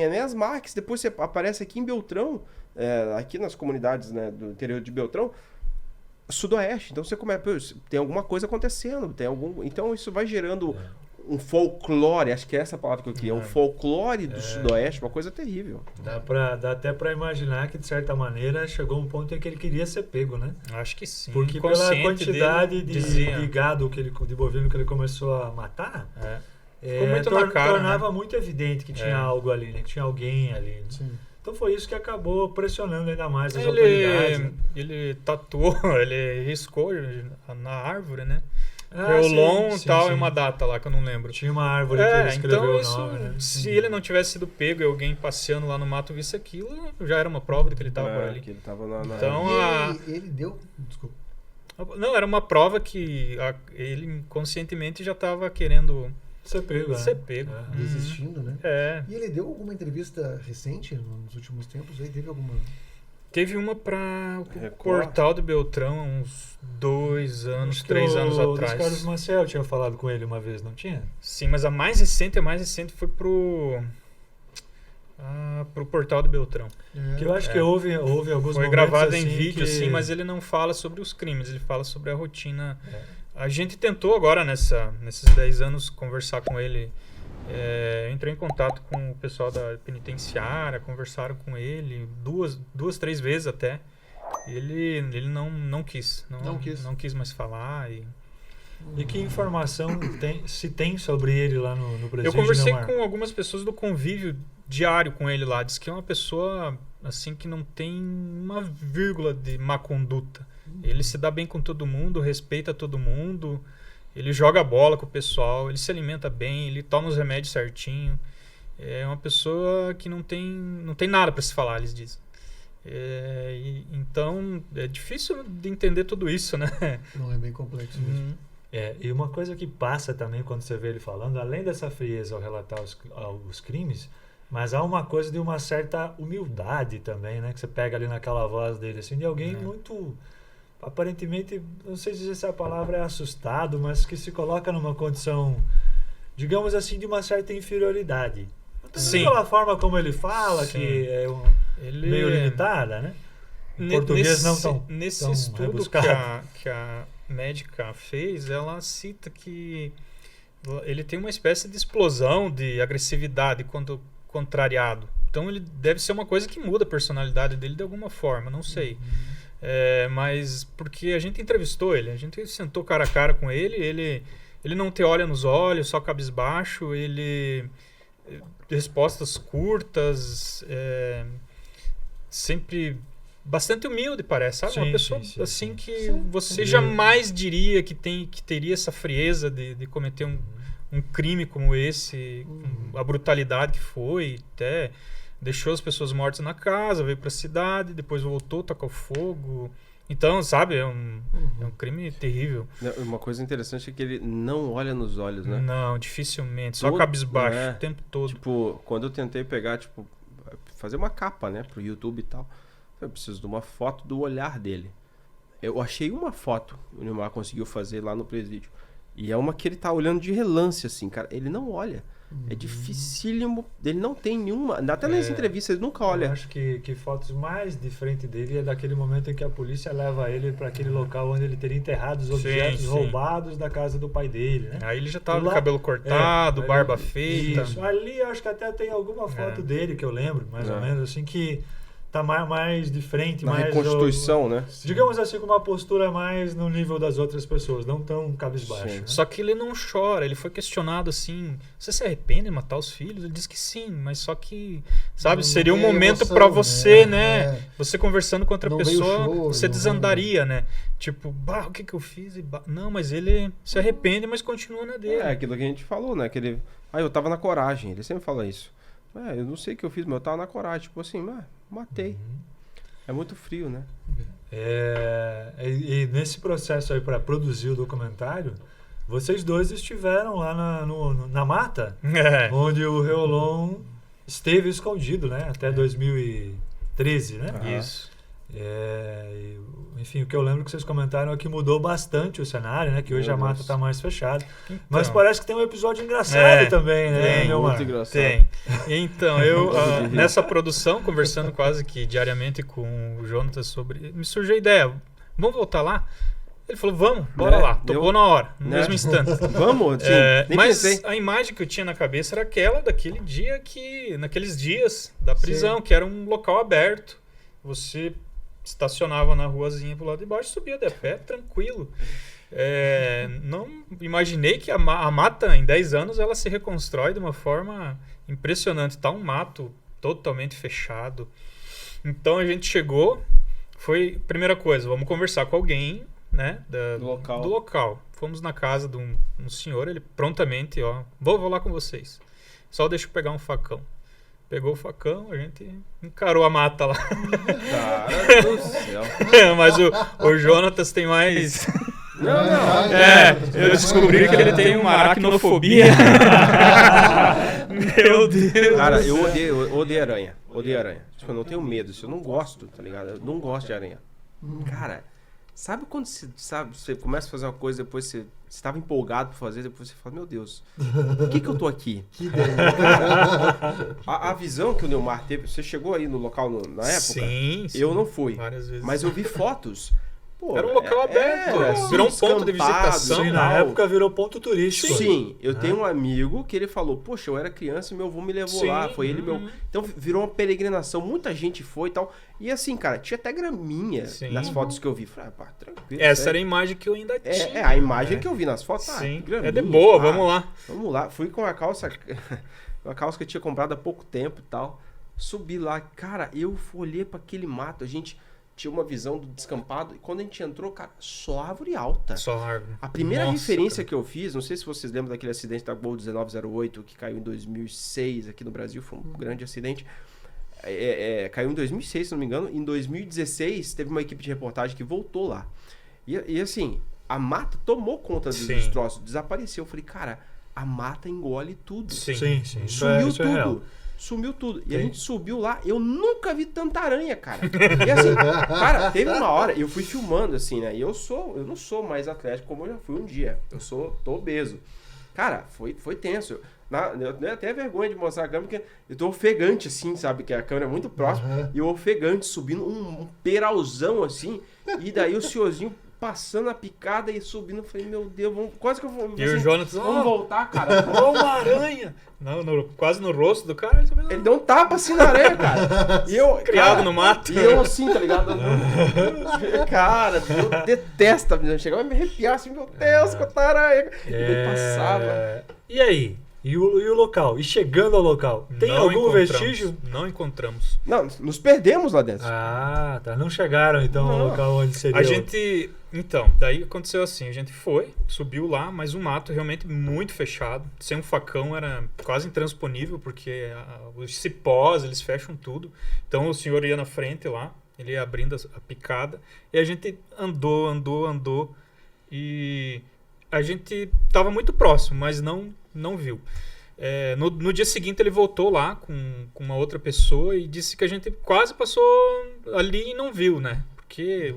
Enéas Marques, depois você aparece aqui em Beltrão, aqui nas comunidades, né, do interior de Beltrão, Sudoeste. Então você começa, tem alguma coisa acontecendo, então isso vai gerando um folclore, acho que é essa palavra que eu queria, um folclore do Sudoeste, uma coisa terrível. Dá até para imaginar que, de certa maneira, chegou um ponto em que ele queria ser pego, né? Acho que sim. Porque pela quantidade de gado, de bovino que ele começou a matar, Ficou muito na cara, tornava né? muito evidente que tinha algo ali, né? Que tinha alguém ali. Né? Sim. Então foi isso que acabou pressionando ainda mais as autoridades. Né? Ele tatuou, ele riscou na árvore, né? Ah, Reolon sim, tal, sim. e uma data lá que eu não lembro. Tinha uma árvore que ele escreveu então o isso, nome, né? se ele não tivesse sido pego e alguém passeando lá no mato visse aquilo, já era uma prova de que ele estava por ali. Que ele tava na Então, E ele deu... Desculpa. não, era uma prova que ele inconscientemente já estava querendo Ser pego, ser né? pego. É. Desistindo, né? E E ele deu alguma entrevista recente nos últimos tempos? Aí teve alguma... teve uma para o Record. Portal do Beltrão, uns 2 anos, Acho que 3 anos o atrás. Carlos Maciel tinha falado com ele uma vez, não tinha? Sim, mas a mais recente foi pro Portal do Beltrão. Que eu acho que houve alguns Foi momentos gravado assim em vídeo, que... sim, mas ele não fala sobre os crimes, ele fala sobre a rotina. A gente tentou agora, nesses 10 anos, conversar com ele. Entrei em contato com o pessoal da penitenciária, conversaram com ele duas, 3 vezes até. E ele não quis. Não quis mais falar. E que informação se tem sobre ele lá no presídio? Eu conversei Neumar? com algumas pessoas do convívio diário com ele lá. Diz que é uma pessoa assim que não tem uma vírgula de má conduta. Ele se dá bem com todo mundo, respeita todo mundo. Ele joga bola com o pessoal, ele se alimenta bem, ele toma os remédios certinho. É uma pessoa que não tem nada para se falar, eles dizem. Então, é difícil de entender tudo isso, né? Não, é bem complexo mesmo. E uma coisa que passa também quando você vê ele falando, além dessa frieza ao relatar os crimes, mas há uma coisa de uma certa humildade também, né? Que você pega ali naquela voz dele, assim, de alguém muito... aparentemente, não sei dizer se a palavra é assustado, mas que se coloca numa condição, digamos assim, de uma certa inferioridade. Sim. Pela forma como ele fala, Sim. que é Ele meio limitada, né? Em português não tão Nesse tão estudo rebuscado. que a médica fez, ela cita que ele tem uma espécie de explosão de agressividade quando contrariado. Então ele deve ser uma coisa que muda a personalidade dele de alguma forma, não sei. Mas porque a gente entrevistou ele, a gente sentou cara a cara com ele não te olha nos olhos, só cabisbaixo, respostas curtas, sempre bastante humilde, parece, sabe? Uma pessoa assim que você jamais diria que teria essa frieza de cometer um crime como esse, a brutalidade que foi, até deixou as pessoas mortas na casa, veio para a cidade, depois voltou, tacou fogo. Então, sabe, é um crime terrível. Uma coisa interessante é que ele não olha nos olhos, né? Não, dificilmente. Só cabisbaixo o tempo todo. Tipo, quando eu tentei pegar, fazer uma capa, né, pro YouTube e tal, eu preciso de uma foto do olhar dele. Eu achei uma foto que o Neumar conseguiu fazer lá no presídio. E é uma que ele tá olhando de relance, assim, cara. Ele não olha. É dificílimo. Ele não tem nenhuma... Até nas entrevistas, ele nunca olha. Eu acho que fotos mais de frente dele é daquele momento em que a polícia leva ele para aquele local onde ele teria enterrado os objetos roubados da casa do pai dele, né? Aí ele já tava com o cabelo cortado, barba feita. Isso. Ali eu acho que até tem alguma foto dele que eu lembro, mais ou menos, assim, que tá mais de frente, Na mais... reconstituição, né? Digamos assim, com uma postura mais no nível das outras pessoas, não tão cabisbaixo. Né? Só que ele não chora, ele foi questionado assim, você se arrepende de matar os filhos? Ele disse que sim, mas só que, sabe, seria um momento para você, né? Você conversando com outra pessoa, você desandaria, né? Tipo, o que eu fiz? Não, mas ele se arrepende, mas continua na dele. É aquilo que a gente falou, né? Que ele, eu tava na coragem, ele sempre fala isso. Eu não sei o que eu fiz, mas eu tava na coragem. Tipo assim, matei. É muito frio, né? E nesse processo aí para produzir o documentário, vocês dois estiveram lá na mata, onde o Reolon esteve escondido, né? Até 2013, né? Isso. Enfim, o que eu lembro que vocês comentaram é que mudou bastante o cenário, né? Que hoje a mata está mais fechada. Então, mas parece que tem um episódio engraçado também, né? Muito engraçado. Tem. Então, eu nessa produção, conversando quase que diariamente com o Jonatas sobre... Me surgiu a ideia, vamos voltar lá? Ele falou, vamos, bora lá. Topou na hora, no mesmo instante. Vamos? Sim, nem mas pensei. a imagem que eu tinha na cabeça era aquela daquele dia naqueles dias da prisão, que era um local aberto. Você estacionava na ruazinha pro lado de baixo, subia de pé, tranquilo. Não imaginei que a mata, em 10 anos, ela se reconstrói de uma forma impressionante. Tá um mato totalmente fechado. Então a gente chegou, primeira coisa, vamos conversar com alguém, né, do local. Fomos na casa de um senhor, ele prontamente, vou lá com vocês. Só deixa eu pegar um facão. Pegou o facão, a gente encarou a mata lá. Cara do céu. Mas o Jonatas tem mais... Não. Eu descobri que ele tem uma aracnofobia. Meu Deus. Cara, eu odeio aranha. Odeio aranha. Tipo, eu não tenho medo. Eu não gosto, tá ligado? Eu não gosto de aranha. Cara, sabe quando você começa a fazer uma coisa, depois você estava empolgado pra fazer, depois você fala, meu Deus, por que eu tô aqui? Que ideia. A visão que o Nilmar teve, você chegou aí no local na época? Sim. Eu não fui. Várias vezes. Mas eu vi fotos. Pô, era um local aberto. Virou um ponto de visitação. Sim, na época virou ponto turístico. Sim, eu tenho um amigo que ele falou, poxa, eu era criança e meu avô me levou lá, foi ele meu... Então virou uma peregrinação, muita gente foi e tal. E assim, cara, tinha até graminha nas fotos que eu vi. Falei, pá, tranquilo. Essa era a imagem que eu ainda tinha. A imagem que eu vi nas fotos. Sim, graminha, de boa, vamos lá. Vamos lá, fui com a calça, uma calça que eu tinha comprado há pouco tempo e tal. Subi lá, cara, eu olhei pra aquele mato, a gente... Tinha uma visão do descampado. E quando a gente entrou, cara, só árvore alta. Só árvore. A primeira referência que eu fiz, não sei se vocês lembram daquele acidente da Gol 1908, que caiu em 2006 aqui no Brasil. Foi um grande acidente. Caiu em 2006, se não me engano. Em 2016, teve uma equipe de reportagem que voltou lá. E assim, a mata tomou conta dos troços. Desapareceu. Eu falei, cara, a mata engole tudo. Sim. Sumiu isso tudo. É real. Sumiu tudo. E a gente subiu lá, eu nunca vi tanta aranha, cara. E assim, cara, teve uma hora, eu fui filmando assim, né? E eu não sou mais atlético como eu já fui um dia. Tô obeso. Cara, foi tenso. Eu tenho até vergonha de mostrar a câmera, porque eu tô ofegante assim, sabe? Que a câmera é muito próxima. E eu ofegante, subindo um peralzão assim. E daí o senhorzinho passando a picada e subindo. Eu falei, meu Deus, quase que eu vou... E o Jonatas, vamos voltar, cara. Uma aranha. Quase no rosto do cara. Ele deu um tapa assim na aranha, cara. E eu, criado no mato. E eu assim, tá ligado? Cara, eu detesto. Chegava a me arrepiar assim, meu Deus, quanta aranha. E ele passava. E aí? E o local? E chegando ao local? Tem algum vestígio? Não encontramos. Não, nos perdemos lá dentro. Ah, tá. Não chegaram então ao local onde seria. Então, daí aconteceu assim, a gente subiu lá, mas o mato realmente muito fechado. Sem um facão era quase intransponível, porque os cipós, eles fecham tudo. Então o senhor ia na frente lá, ele ia abrindo a picada, e a gente andou, e a gente estava muito próximo, mas não viu. No dia seguinte ele voltou lá com uma outra pessoa e disse que a gente quase passou ali e não viu, né? Porque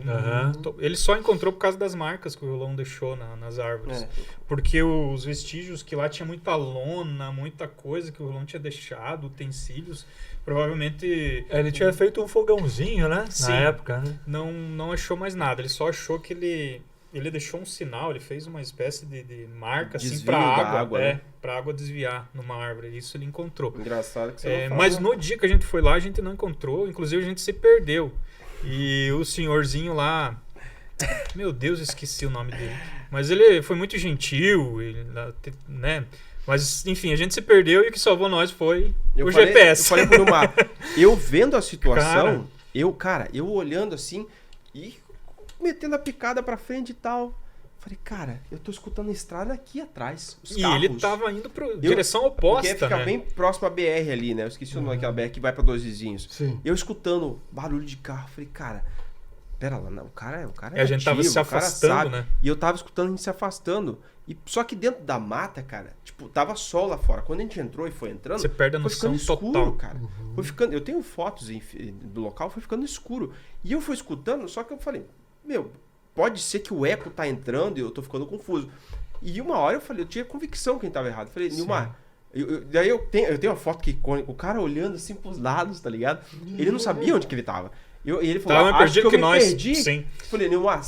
ele só encontrou por causa das marcas que o Rolão deixou nas árvores. Porque os vestígios que lá tinha muita lona, muita coisa que o Rolão tinha deixado, utensílios, provavelmente... Ele tinha feito um fogãozinho, né? Sim, na época, né? Não achou mais nada, ele só achou que ele deixou um sinal, ele fez uma espécie de marca assim para água, né? Para água desviar numa árvore. Isso ele encontrou. Engraçado que você não mas no dia que a gente foi lá, a gente não encontrou, inclusive a gente se perdeu. E o senhorzinho lá, meu Deus, esqueci o nome dele. Mas ele foi muito gentil, né? Mas, enfim, a gente se perdeu e o que salvou nós foi o GPS. Eu falei pro Nilmar, eu vendo a situação, eu olhando assim e metendo a picada pra frente e tal. Falei, cara, eu tô escutando a estrada aqui atrás. Os carros. Ele tava indo pra direção oposta, porque fica né? bem próximo à BR ali, né? Eu esqueci o nome daquela BR que vai pra Dois Vizinhos. Sim. Eu escutando barulho de carro, falei, cara, pera lá, não, o cara é a gente tava se afastando, né? E eu tava escutando a gente se afastando. Só que dentro da mata, cara, tipo, tava sol lá fora. Quando a gente entrou e foi entrando, você perde a noção foi ficando escuro, total, cara. Foi ficando, eu tenho fotos do local, foi ficando escuro. E eu fui escutando, só que eu falei, meu, pode ser que o eco tá entrando e eu tô ficando confuso. E uma hora eu falei, eu tinha convicção que a gente tava errado. Eu falei, Nilmar, daí eu tenho uma foto que icônica, o cara olhando assim pros lados, tá ligado? Ele não sabia onde que ele tava. E ele falou, acho que eu me perdi. Sim. Falei, Nilmar,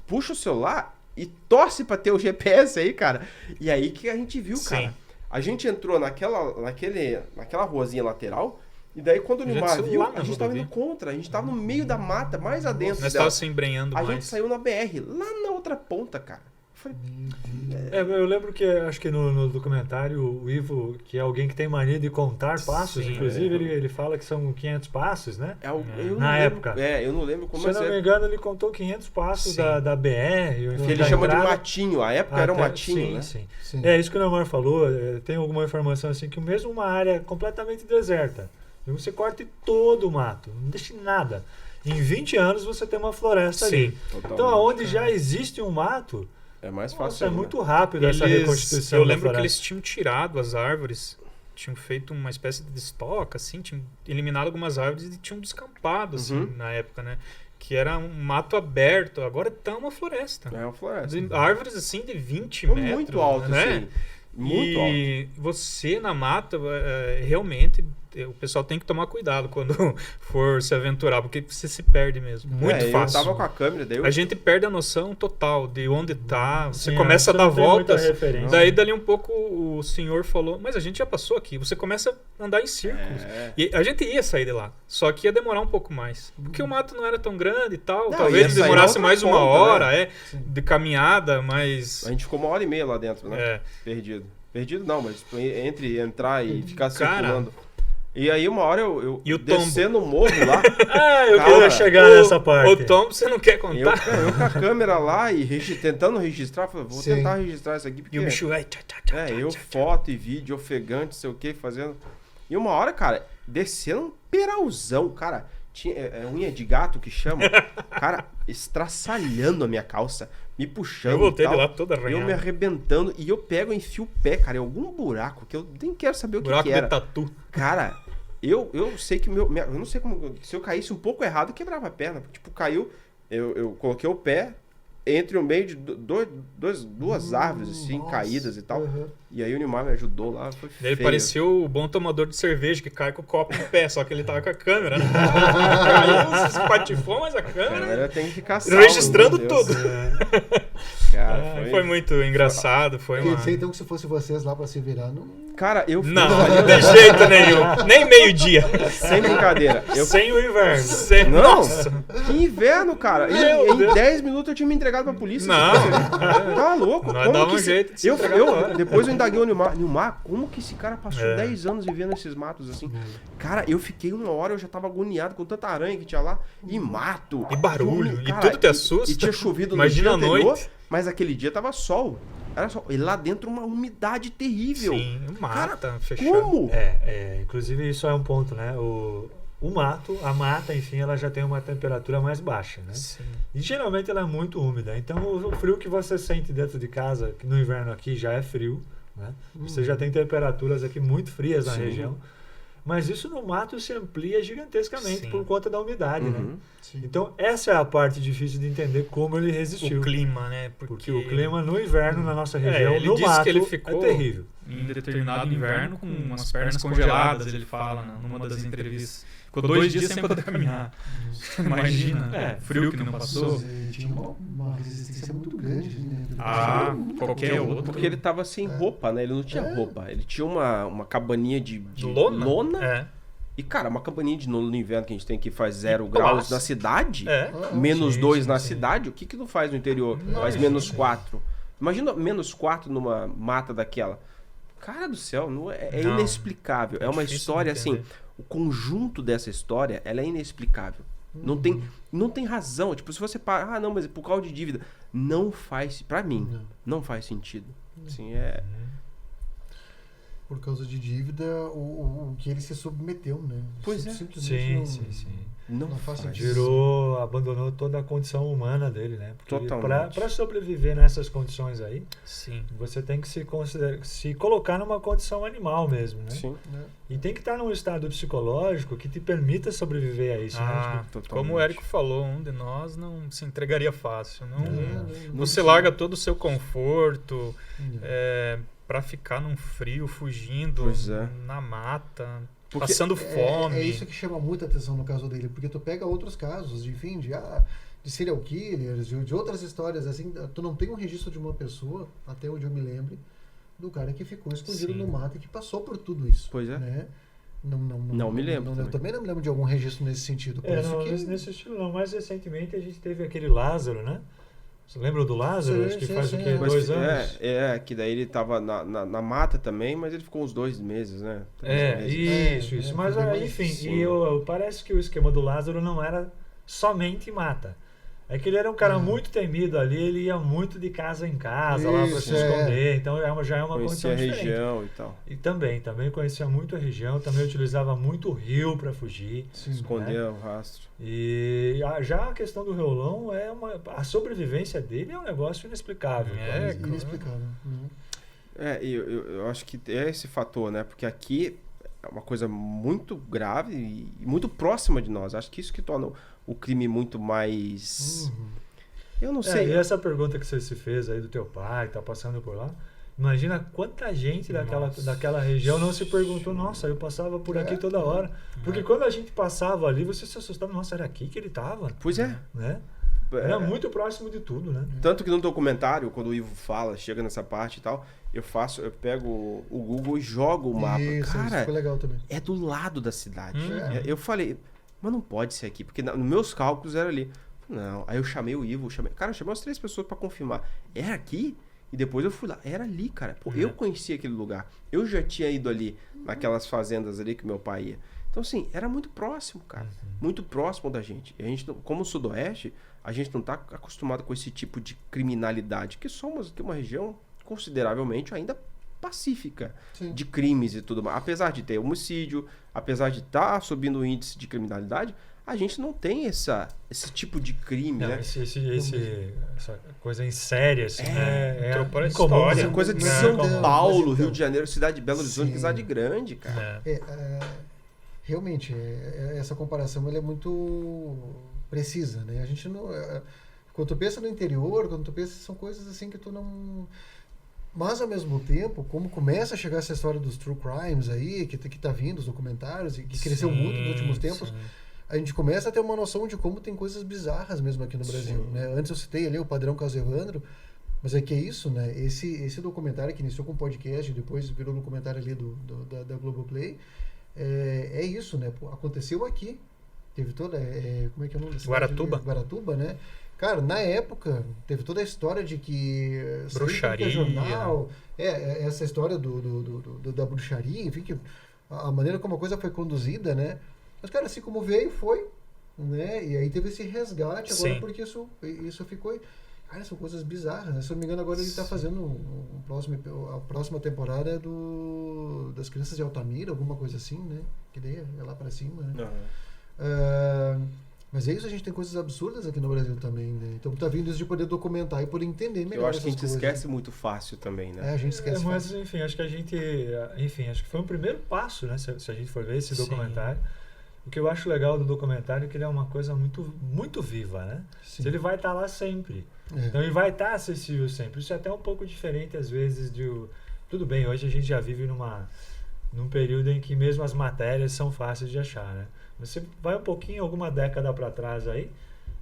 puxa o celular e torce pra ter o GPS aí, cara. E aí que a gente viu, cara. A gente entrou naquela ruazinha lateral. E daí quando o Nilmar viu, a gente tava indo contra. A gente tava no meio da mata, mais adentro. Nós tava se embrenhando mais. A gente saiu na BR, lá na outra ponta, cara. Eu lembro que, acho que no documentário, o Ivo, que é alguém que tem mania de contar passos, Sim, inclusive ele fala que são 500 passos, né? Eu Na não época. Lembro, eu não lembro como Se eu não me engano, ele contou 500 passos da BR. Que ele chama de matinho, a época era um matinho, né? Sim. É isso que o Neymar falou, tem alguma informação assim, que mesmo uma área completamente deserta, você corta todo o mato, não deixe nada. Em 20 anos você tem uma floresta ali. Totalmente. Então, aonde já existe um mato, é mais fácil. nossa, é muito rápido essa reconstituição. Eu da lembro que floresta. eles tinham tirado as árvores, tinham feito uma espécie de estoca, assim, tinham eliminado algumas árvores e tinham descampado, assim, na época, né? Que era um mato aberto, agora tá uma floresta. É uma floresta. Árvores, assim, de 20 metros. Muito alto, né? assim. Muito alto. E você na mata, realmente, o pessoal tem que tomar cuidado quando for se aventurar, porque você se perde mesmo. Muito fácil. Eu tava com a câmera, daí A gente perde a noção total de onde tá. Você Sim, começa a você dar não tem muita voltas. referência. Daí, dali um pouco, o senhor falou, mas a gente já passou aqui. Você começa a andar em círculos. E a gente ia sair de lá, só que ia demorar um pouco mais. Porque o mato não era tão grande e tal. Não, Talvez ia demorasse sair mais outra uma ponta, hora né? de caminhada, mas... A gente ficou 1h30 lá dentro, né? Perdido. Perdido não, mas entre entrar e ficar circulando. E aí uma hora eu descendo o morro lá. Eu queria chegar nessa parte. O Tom, você não quer contar? Eu com a câmera lá e tentando registrar, falei, vou tentar registrar isso aqui. Porque, E o bicho foto e vídeo ofegante, sei o que, fazendo. E uma hora, cara, descendo um peralzão, cara. Tinha unha de gato que chama. Cara, estraçalhando a minha calça, me puxando. Eu voltei e tal, de lá toda arranhada. eu me arrebentando e eu pego e enfio o pé, cara, em algum buraco que eu nem quero saber o que Buraco era. de tatu. Cara, eu sei que eu não sei como, se eu caísse um pouco errado, eu quebrava a perna. Tipo, caiu, eu coloquei o pé entre o meio de duas árvores, assim, caídas e tal. E aí o Neymar me ajudou lá, foi feio. Ele pareceu o bom tomador de cerveja que cai com o copo no pé, só que ele tava com a câmera, né? Caiu, se espatifou, mas a câmera... tem que ficar salvo, registrando tudo. Cara, foi muito engraçado, foi Quer uma... dizer, então, que se fosse vocês lá pra se virar, não... Cara, eu fui... Não de jeito nenhum. Nem meio-dia. Sem brincadeira. Sem o inverno. Não, Nossa. que inverno, cara. Em 10 minutos eu tinha me entregado pra polícia. Não. Tá louco. Nós dava um jeito de se entregar na hora. Depois eu indaguei o Nilmar, como que esse cara passou 10 anos vivendo nesses matos assim? Cara, eu fiquei uma hora, eu já tava agoniado com tanta aranha que tinha lá. E mato. E barulho. Cara, e tudo te assusta. E tinha chovido Imagina no dia a anterior, noite. mas aquele dia tava sol. Era só. E lá dentro uma umidade terrível. Sim, mata, cara, fechado. Como? Inclusive isso é um ponto, né? O mato, a mata, enfim, ela já tem uma temperatura mais baixa, né? Sim. E geralmente ela é muito úmida. Então o frio que você sente dentro de casa, que no inverno aqui já é frio, né? Você já tem temperaturas aqui muito frias na região. Mas isso no mato se amplia gigantescamente por conta da umidade, né? Sim. Então essa é a parte difícil de entender como ele resistiu. O clima, né? Porque o clima no inverno na nossa região, ele no disse mato, que ele ficou é terrível. em determinado inverno com umas pernas congeladas, ele fala numa das entrevistas. Ficou 2 dias sem poder caminhar. Imagina, frio que não passou. Tinha uma resistência muito grande, né? Qualquer outro. Porque ele tava sem roupa, né? Ele não tinha roupa. Ele tinha uma cabaninha de lona. E, cara, uma cabaninha de lona no inverno que a gente tem que faz 0 graus na cidade, -2 na cidade, o que não faz no interior? Faz -4. Imagina -4 numa mata daquela. Cara do céu, é inexplicável. É uma história, assim, o conjunto dessa história, ela é inexplicável. Não tem razão. Tipo, se você para, não, mas é por causa de dívida. Não faz, pra mim, não faz sentido. Assim, Por causa de dívida, o que ele se submeteu, né? Pois é. Simplesmente Sim. Não faz sentido. Abandonou toda a condição humana dele, né? Porque totalmente. Para sobreviver nessas condições aí, Sim. você tem que se colocar numa condição animal mesmo, né? Sim. E tem que estar num estado psicológico que te permita sobreviver a isso, né? Como o Érico falou, um de nós não se entregaria fácil. Você larga todo o seu conforto para ficar num frio, fugindo na mata... passando fome. É isso que chama muita atenção no caso dele, porque tu pega outros casos, enfim, de serial killers, de outras histórias assim, tu não tem um registro de uma pessoa, até onde eu me lembre, do cara que ficou escondido no mato e que passou por tudo isso. Pois é. Né? Não me lembro. Eu também não me lembro de algum registro nesse sentido. Nesse estilo não. Mais recentemente a gente teve aquele Lázaro, né? Você lembra do Lázaro? Sim, Acho que sim, faz sim. o quê? Mas, 2 anos? que daí ele tava na mata também, mas ele ficou uns 2 meses, né? 3 meses. Isso. É, Mas, foi bem enfim, mais- e parece que o esquema do Lázaro não era somente mata. É que ele era um cara muito temido ali, ele ia muito de casa em casa lá para se Isso, esconder, então já é uma Conhecia condição a diferente. região e tal. E também conhecia muito a região, também utilizava muito o rio para fugir. Sim. Esconder o rastro. E já a questão do Reolão a sobrevivência dele é um negócio inexplicável. É, quase. Inexplicável. Né? Eu acho que é esse fator, né? Porque aqui é uma coisa muito grave e muito próxima de nós. Acho que isso que torna o crime muito mais... Eu não sei. E essa pergunta que você se fez aí do teu pai, tá passando por lá, imagina quanta gente daquela região não se perguntou, nossa, eu passava por aqui toda hora. Porque quando a gente passava ali, você se assustava, nossa, era aqui que ele tava? Pois é. Né? Era muito próximo de tudo, né? Tanto que no documentário, quando o Ivo fala, chega nessa parte e tal, eu pego o Google e jogo o mapa. Isso Cara, foi legal também. é do lado da cidade. É. Eu falei, mas não pode ser aqui, porque nos meus cálculos era ali. Não, aí eu chamei o Ivo, eu chamei umas 3 pessoas pra confirmar. Era aqui? E depois eu fui lá, era ali, cara. Pô, eu conhecia aquele lugar. Eu já tinha ido ali, naquelas fazendas ali que meu pai ia. Então, assim, era muito próximo, cara. Muito próximo da gente. E a gente, como Sudoeste, a gente não tá acostumado com esse tipo de criminalidade, que somos uma região consideravelmente ainda pacífica. Sim. De crimes e tudo mais. Apesar de ter homicídio, apesar de estar subindo o índice de criminalidade, a gente não tem esse tipo de crime, Não, né? essa coisa em série, assim, né? entrou pra incomum, história. né? Essa coisa de Mas São então, Paulo, mas Rio então. de Janeiro, cidade de Belo Horizonte, Sim. que cidade grande, cara. Realmente, essa comparação ela é muito precisa, né? A gente não... quando tu pensa no interior, quando tu pensa, são coisas assim que tu não... Mas, ao mesmo tempo, como começa a chegar essa história dos true crimes aí, que tá vindo, os documentários, e que cresceu muito nos últimos tempos, a gente começa a ter uma noção de como tem coisas bizarras mesmo aqui no Brasil, né? Antes eu citei ali o padrão Caso Evandro, mas é que é isso, né? Esse documentário que iniciou com podcast, depois virou documentário ali da Globoplay, é isso, né? Pô, aconteceu aqui. Teve toda... como é que é o nome da cidade? Guaratuba. Guaratuba, né? Cara, na época, teve toda a história de que... Bruxaria. Jornal, essa história da bruxaria, enfim, que a maneira como a coisa foi conduzida, né? Mas, cara, assim como veio, foi, né? E aí teve esse resgate agora, Sim. porque isso ficou... Cara, são coisas bizarras, né? Se eu não me engano, agora ele tá fazendo a próxima temporada das Crianças de Altamira, alguma coisa assim, né? Que daí é lá pra cima, né? Mas é isso, a gente tem coisas absurdas aqui no Brasil também, né? Então tá vindo isso de poder documentar e poder entender melhor. Eu acho que a gente essas coisas. esquece muito fácil também, né? A gente esquece. Mas, fácil. enfim, acho que acho que foi um primeiro passo, né? Se a gente for ver esse Sim. documentário. O que eu acho legal do documentário é que ele é uma coisa muito, muito viva, né? Sim. Ele vai estar lá sempre. É. Então ele vai estar acessível sempre. Isso é até um pouco diferente, às vezes, tudo bem, hoje a gente já vive num período em que mesmo as matérias são fáceis de achar, né? Você vai um pouquinho, alguma década para trás aí,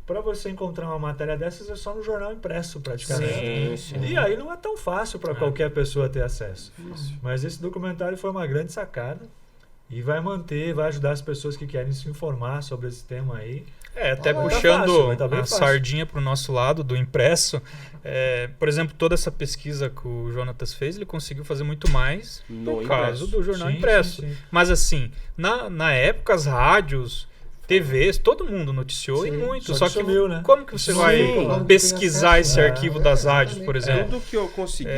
para você encontrar uma matéria dessas é só no jornal impresso, praticamente. Sim. E aí não é tão fácil para qualquer pessoa ter acesso. Difícil. Mas esse documentário foi uma grande sacada e vai ajudar as pessoas que querem se informar sobre esse tema aí. Até Tá puxando fácil, tá bem a fácil. sardinha pro nosso lado, do impresso, por exemplo, toda essa pesquisa que o Jonatas fez, ele conseguiu fazer muito mais No no caso impresso. do jornal Sim, impresso. sim, sim. Mas assim, na época, as rádios, TVs, todo mundo noticiou Sim, e muito. só Só que que sumiu, né? como que você Sim, vai não tem pesquisar acesso, esse né? arquivo das rádios, por Exatamente. exemplo? Tudo que eu consegui.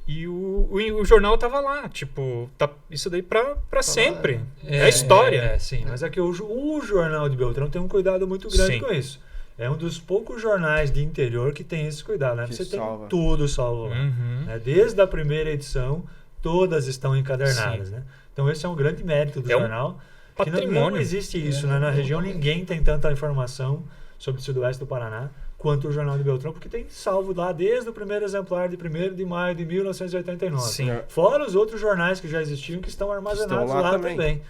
E o jornal tava lá, tipo, isso daí pra sempre. É a história. Sim, mas é que o Jornal de Beltrão tem um cuidado muito grande Sim. com isso. É um dos poucos jornais de interior que tem esse cuidado, né? Que Você salva. tem tudo salvo lá. Uhum. Né? Desde a primeira edição, todas estão encadernadas, né? Então esse é um grande mérito do É um jornal. Que não patrimônio. existe isso, né? Na região ninguém tem tanta informação sobre o sudoeste do Paraná quanto o Jornal de Beltrão, porque tem salvo lá desde o primeiro exemplar de 1º de maio de 1989. Sim. Fora os outros jornais que já existiam que estão armazenados lá lá também. também.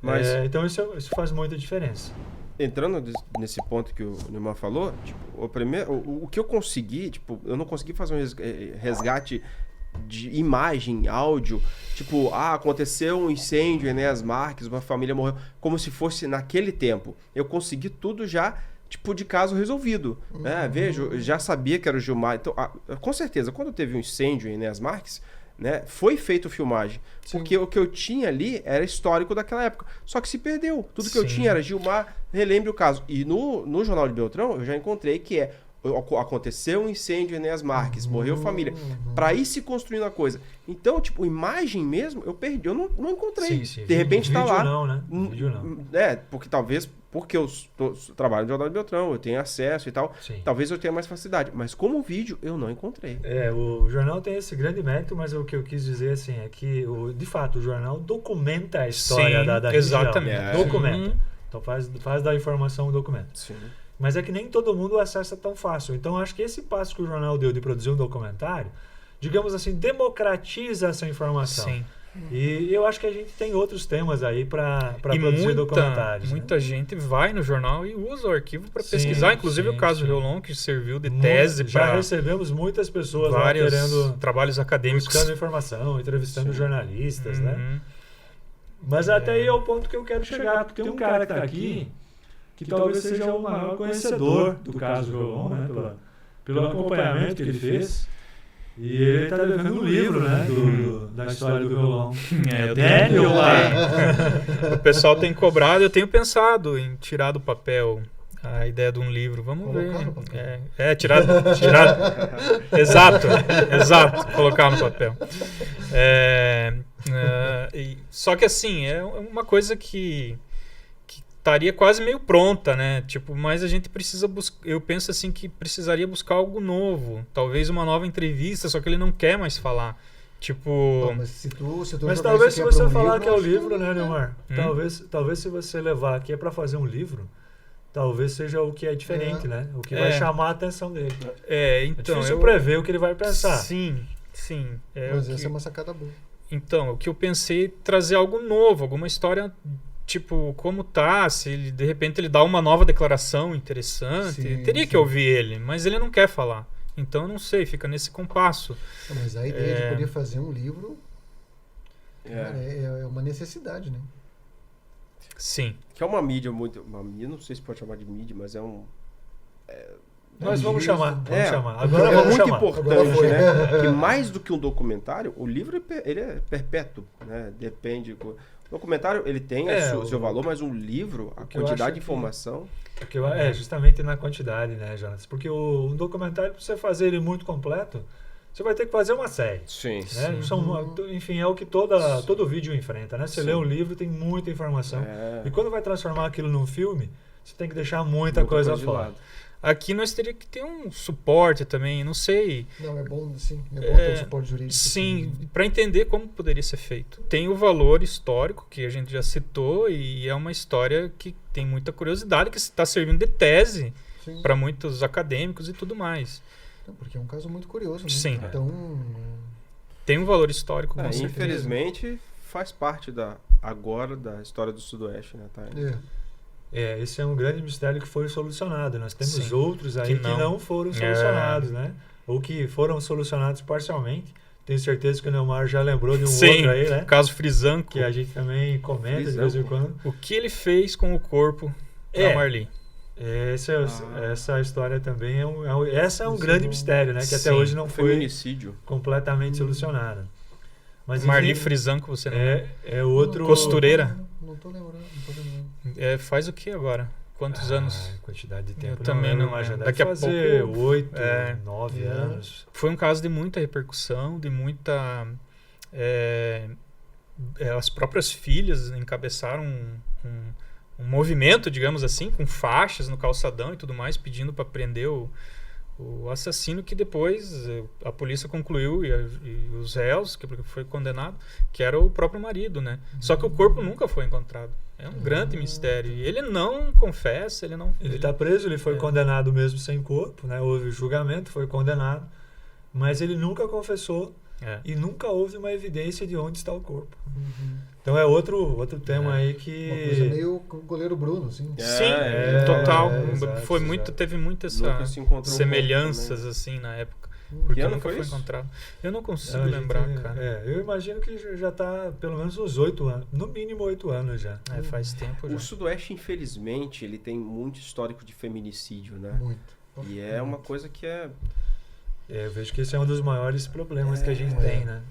Mas Então isso faz muita diferença. entrando nesse ponto que o Neymar falou, tipo, o que eu consegui, tipo, eu não consegui fazer um resgate de imagem, áudio, tipo, aconteceu um incêndio em Enéas Marques, uma família morreu, como se fosse naquele tempo. Eu consegui tudo já tipo de caso resolvido. Né? Vejo, eu já sabia que era o Gilmar. Então, com certeza, quando teve um incêndio em Enéas Marques, né, foi feita filmagem. Sim. Porque o que eu tinha ali era histórico daquela época. Só que se perdeu. Tudo que eu Sim. tinha era Gilmar, relembre o caso. E no Jornal de Beltrão, eu já encontrei que aconteceu um incêndio em Enéas Marques, morreu família. Para ir se construindo a coisa. Então, tipo, imagem mesmo, eu perdi. Eu não encontrei. Sim. De repente tá Vídeo lá. não, né? Vídeo não. Porque eu trabalho no Jornal de Beltrão, eu tenho acesso e tal. Sim. Talvez eu tenha mais facilidade. Mas como vídeo, eu não encontrei. O jornal tem esse grande mérito, mas o que eu quis dizer assim é que, de fato, o jornal documenta a história Sim, da exatamente. região. Documenta. Uhum. Então faz da informação um documento. Sim. Mas é que nem todo mundo acessa tão fácil. Então acho que esse passo que o jornal deu de produzir um documentário, digamos assim, democratiza essa informação. Sim. E eu acho que a gente tem outros temas aí para E produzir documentários. muita gente vai no jornal e usa o arquivo para Sim, pesquisar. Inclusive sim, o caso sim. Riolon, que serviu de tese Já para recebemos muitas pessoas lá vários querendo, trabalhos acadêmicos. buscando informação, entrevistando jornalistas, né? Uhum. Mas até aí é o ponto que eu quero chegar, porque tem um cara que está aqui que talvez seja o maior conhecedor do caso Riolon, né? Pelo acompanhamento que ele fez. E ele está devendo um livro, né? Da história do Riolon. Eu tenho. O pessoal tem cobrado, eu tenho pensado em tirar do papel a ideia de um livro. Vamos Colocar ver. no papel. Tirar. Exato. Colocar no papel. Só que assim, é uma coisa que estaria quase meio pronta, né? Tipo, mas a gente precisa eu penso assim que precisaria buscar algo novo, talvez uma nova entrevista, só que ele não quer mais falar. Tipo, Bom, mas se tu Mas jogar talvez isso se aqui você pra um falar que é o acho que livro, não- né, Neymar? Talvez se você levar aqui é para fazer um livro, talvez seja o que é diferente, né? O que vai chamar a atenção dele. É então difícil prever o que ele vai pensar. Sim. Mas essa é uma sacada boa. Então, o que eu pensei é trazer algo novo, alguma história, tipo, como tá, se ele, de repente ele dá uma nova declaração interessante, Sim, teria que ouvir ele, mas ele não quer falar. Então, eu não sei, fica nesse compasso. Mas a ideia de poder fazer um livro cara, é uma necessidade, né? Sim. Que é uma mídia muito... não sei se pode chamar de mídia, mas é um... Nós vamos chamar. Agora Agora é vamos muito chamar. importante, Agora foi. né? Que mais do que um documentário, o livro ele é perpétuo, né? Depende... O documentário, ele tem o seu valor, mas um livro, a que eu quantidade acho de que- informação... Porque justamente na quantidade, né, Jonas? Porque um documentário, para você fazer ele muito completo, você vai ter que fazer uma série. Sim. Né? Enfim, é o que todo vídeo enfrenta, né? Você lê um livro, tem muita informação. E quando vai transformar aquilo num filme, você tem que deixar muita coisa de fora. lado. Aqui nós teríamos que ter um suporte também, não sei. Não, é bom, sim. É bom ter um suporte jurídico. Sim, para entender como poderia ser feito. Tem o valor histórico, que a gente já citou, e é uma história que tem muita curiosidade, que está servindo de tese Sim. para muitos acadêmicos e tudo mais. Então, porque é um caso muito curioso, né? Sim. Então, Tem um valor histórico, com certeza. Infelizmente, faz parte agora da história do Sudoeste, né, Thay? Esse é um grande mistério que foi solucionado. Nós temos Sim. outros aí que não foram solucionados, né? Ou que foram solucionados parcialmente. Tenho certeza que o Neymar já lembrou de um outro aí, né? O caso Frisanco. Que a gente também comenta de vez em quando. O que ele fez com o corpo da Marli? Essa história também essa é um grande mistério, né? Que até hoje não foi feminicídio completamente solucionada. Mas, Marli enfim, Frisanco, você não é outro... Costureira. Não tô lembrando. Faz o que agora? Quantos anos? Quantidade de tempo. Eu também não mas já lembro. deve Daqui a fazer pouco, 8, 9 anos. Foi um caso de muita repercussão, de muita... as próprias filhas encabeçaram um movimento, digamos assim, com faixas no calçadão e tudo mais, pedindo para prender o assassino, que depois a polícia concluiu, e os réus, que foi condenado, que era o próprio marido, né? Só que o corpo nunca foi encontrado. É um grande mistério. E ele não confessa, ele não... Ele está preso, ele foi condenado mesmo sem corpo, né? Houve julgamento, foi condenado, mas ele nunca confessou e nunca houve uma evidência de onde está o corpo. Então é outro tema aí que... Uma coisa meio goleiro Bruno, assim. Total. Exato, Teve muita Nunca essa se encontrou semelhanças assim na época. Porque ano nunca foi foi isso? encontrado. Eu não consigo A gente- lembrar, cara. eu imagino que já tá pelo menos uns 8 anos, no mínimo 8 anos já. Faz tempo já. O Sudoeste, infelizmente, ele tem muito histórico de feminicídio, né? Muito. E é uma coisa que é Eu vejo que esse é um dos maiores problemas que a gente É. tem, né?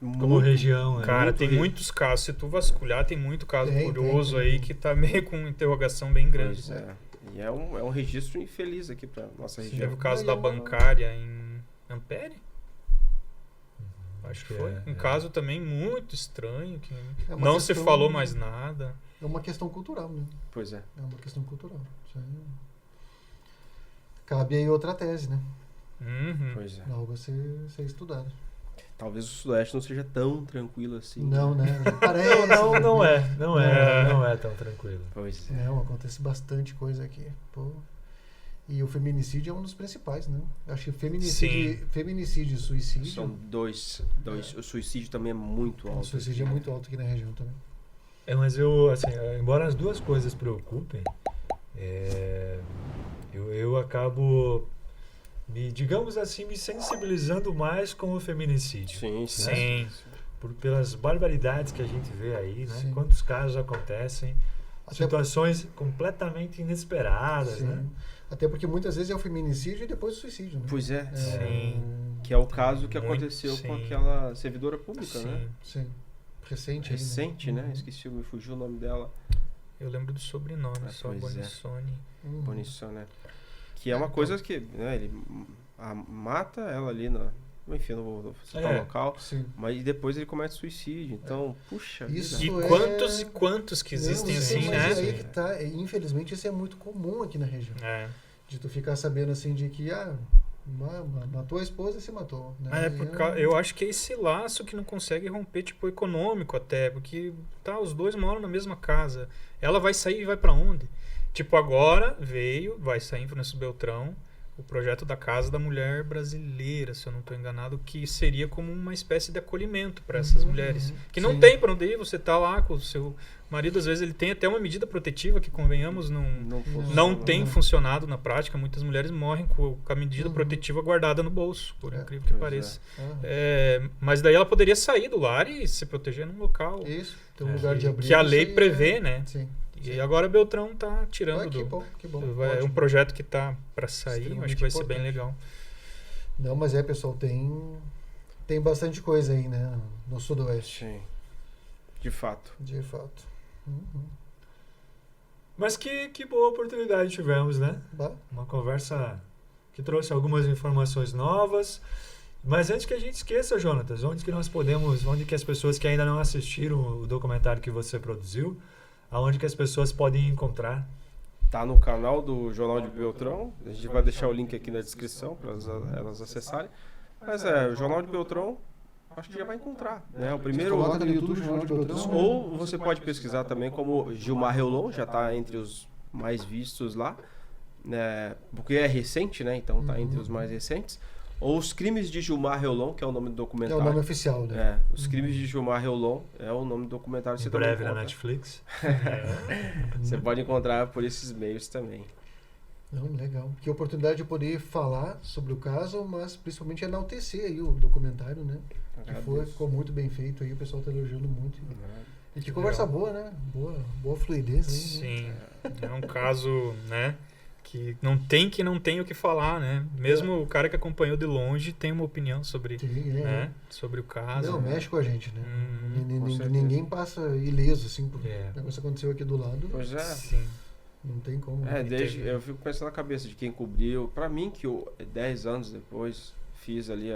Como muito... região. né? Cara, muito tem ri- muitos casos. Se tu vasculhar, tem muito caso Tem, curioso tem. aí que tá meio com interrogação bem grande. Pois é. E é um registro infeliz aqui pra nossa Teve região. o caso Aí da é uma- bancária em Ampere? Acho que foi. Um é. caso também muito estranho, que É uma não se questão- falou mais nada. É uma questão cultural, né? Pois é. É uma questão cultural. Isso aí... Cabe aí outra tese, né? Uhum. Pois é. Algo a ser estudado. Talvez o Sudoeste não seja tão tranquilo assim. Não, né? Parece. Não É. é tão tranquilo. Pois é. Não, acontece bastante coisa aqui. Pô. E o feminicídio é um dos principais, né? Acho que feminicídio e suicídio. São dois. O suicídio também é muito O alto. suicídio é muito alto aqui na região também. Mas eu, assim, embora as duas coisas preocupem, eu acabo, digamos assim, me sensibilizando mais com o feminicídio. Sim, Sim. Pelas barbaridades que a gente vê aí, né? Sim. Quantos casos acontecem, Até- situações completamente inesperadas, Sim. né? Até porque muitas vezes é o feminicídio e depois o suicídio, né? Pois é. Sim. Que é o caso que Muito, aconteceu com sim. aquela servidora pública, Sim. né? Sim. Recente, aí, Recente, né? Uhum. Esqueci, me fugiu o nome dela. Eu lembro do sobrenome, só pois é. Bonissoni. Uhum. Bonissão, né? Que é uma coisa que, né, ele mata ela ali na... Enfim, não vou citar o local. Sim. Mas depois ele comete suicídio. Então, puxa Isso E vida. é- quantos que existem Não, assim, sim, né? mas aí que tá. Infelizmente isso é muito comum aqui na região. É. De tu ficar sabendo assim de que matou a esposa e se matou. Né? Eu acho que é esse laço que não consegue romper, tipo, econômico até, porque tá, os dois moram na mesma casa. Ela vai sair e vai pra onde? Tipo, agora vai sair em Francisco Beltrão o projeto da Casa da Mulher Brasileira, se eu não estou enganado, que seria como uma espécie de acolhimento para essas mulheres. Que não Sim. tem para onde ir, você tá lá com o seu marido, às vezes ele tem até uma medida protetiva que, convenhamos, não funciona. tem funcionado na prática. Muitas mulheres morrem com a medida protetiva guardada no bolso, por incrível que Pois pareça. Mas daí ela poderia sair do lar e se proteger num local Isso, tem um lugar de abrigo. que a lei isso aí prevê, né? Sim. E agora Beltrão tá tirando Que bom, que bom. É um Ótimo. projeto que tá para sair, eu Extremamente acho que vai ser bem importante. legal. Não, mas pessoal, tem bastante coisa aí, né? No Sudoeste. Sim. De fato. De fato. Uhum. Mas que boa oportunidade tivemos, né? Bah. Uma conversa que trouxe algumas informações novas. Mas antes que a gente esqueça, Jonatas, onde que as pessoas que ainda não assistiram o documentário que você produziu, aonde que as pessoas podem encontrar? Tá no canal do Jornal de Beltrão. A gente vai deixar o link aqui na descrição para elas acessarem. Mas o Jornal de Beltrão, acho que já vai encontrar. Né? O primeiro. Coloca no YouTube, Jornal de Beltrão. Ou você pode pesquisar também como Gilmar Reolon, já está entre os mais vistos lá. Né? Porque é recente, né? Então tá entre os mais recentes. Ou Os Crimes de Gilmar Reolon, que é o nome do Que é documentário. o nome oficial, né? Os Crimes de Gilmar Reolon é o nome do documentário. Em Você também breve na encontra. Netflix. Você pode encontrar por esses meios também. Não, legal. Que oportunidade de poder falar sobre o caso, mas principalmente enaltecer aí o documentário, né? Que ficou muito bem feito aí, o pessoal tá elogiando muito. E que conversa boa, né? Boa fluidez aí. Né? Sim, é um caso, né, que não tem o que falar, né? Mesmo o cara que acompanhou de longe tem uma opinião sobre, né, sobre o caso. Não, mexe com a gente, né? Com Ninguém passa ileso, assim, porque É. o negócio aconteceu aqui do lado. Pois é. Sim. Não tem como. né? Eu fico pensando na cabeça de quem cobriu. Pra mim, que eu, 10 anos depois, fiz ali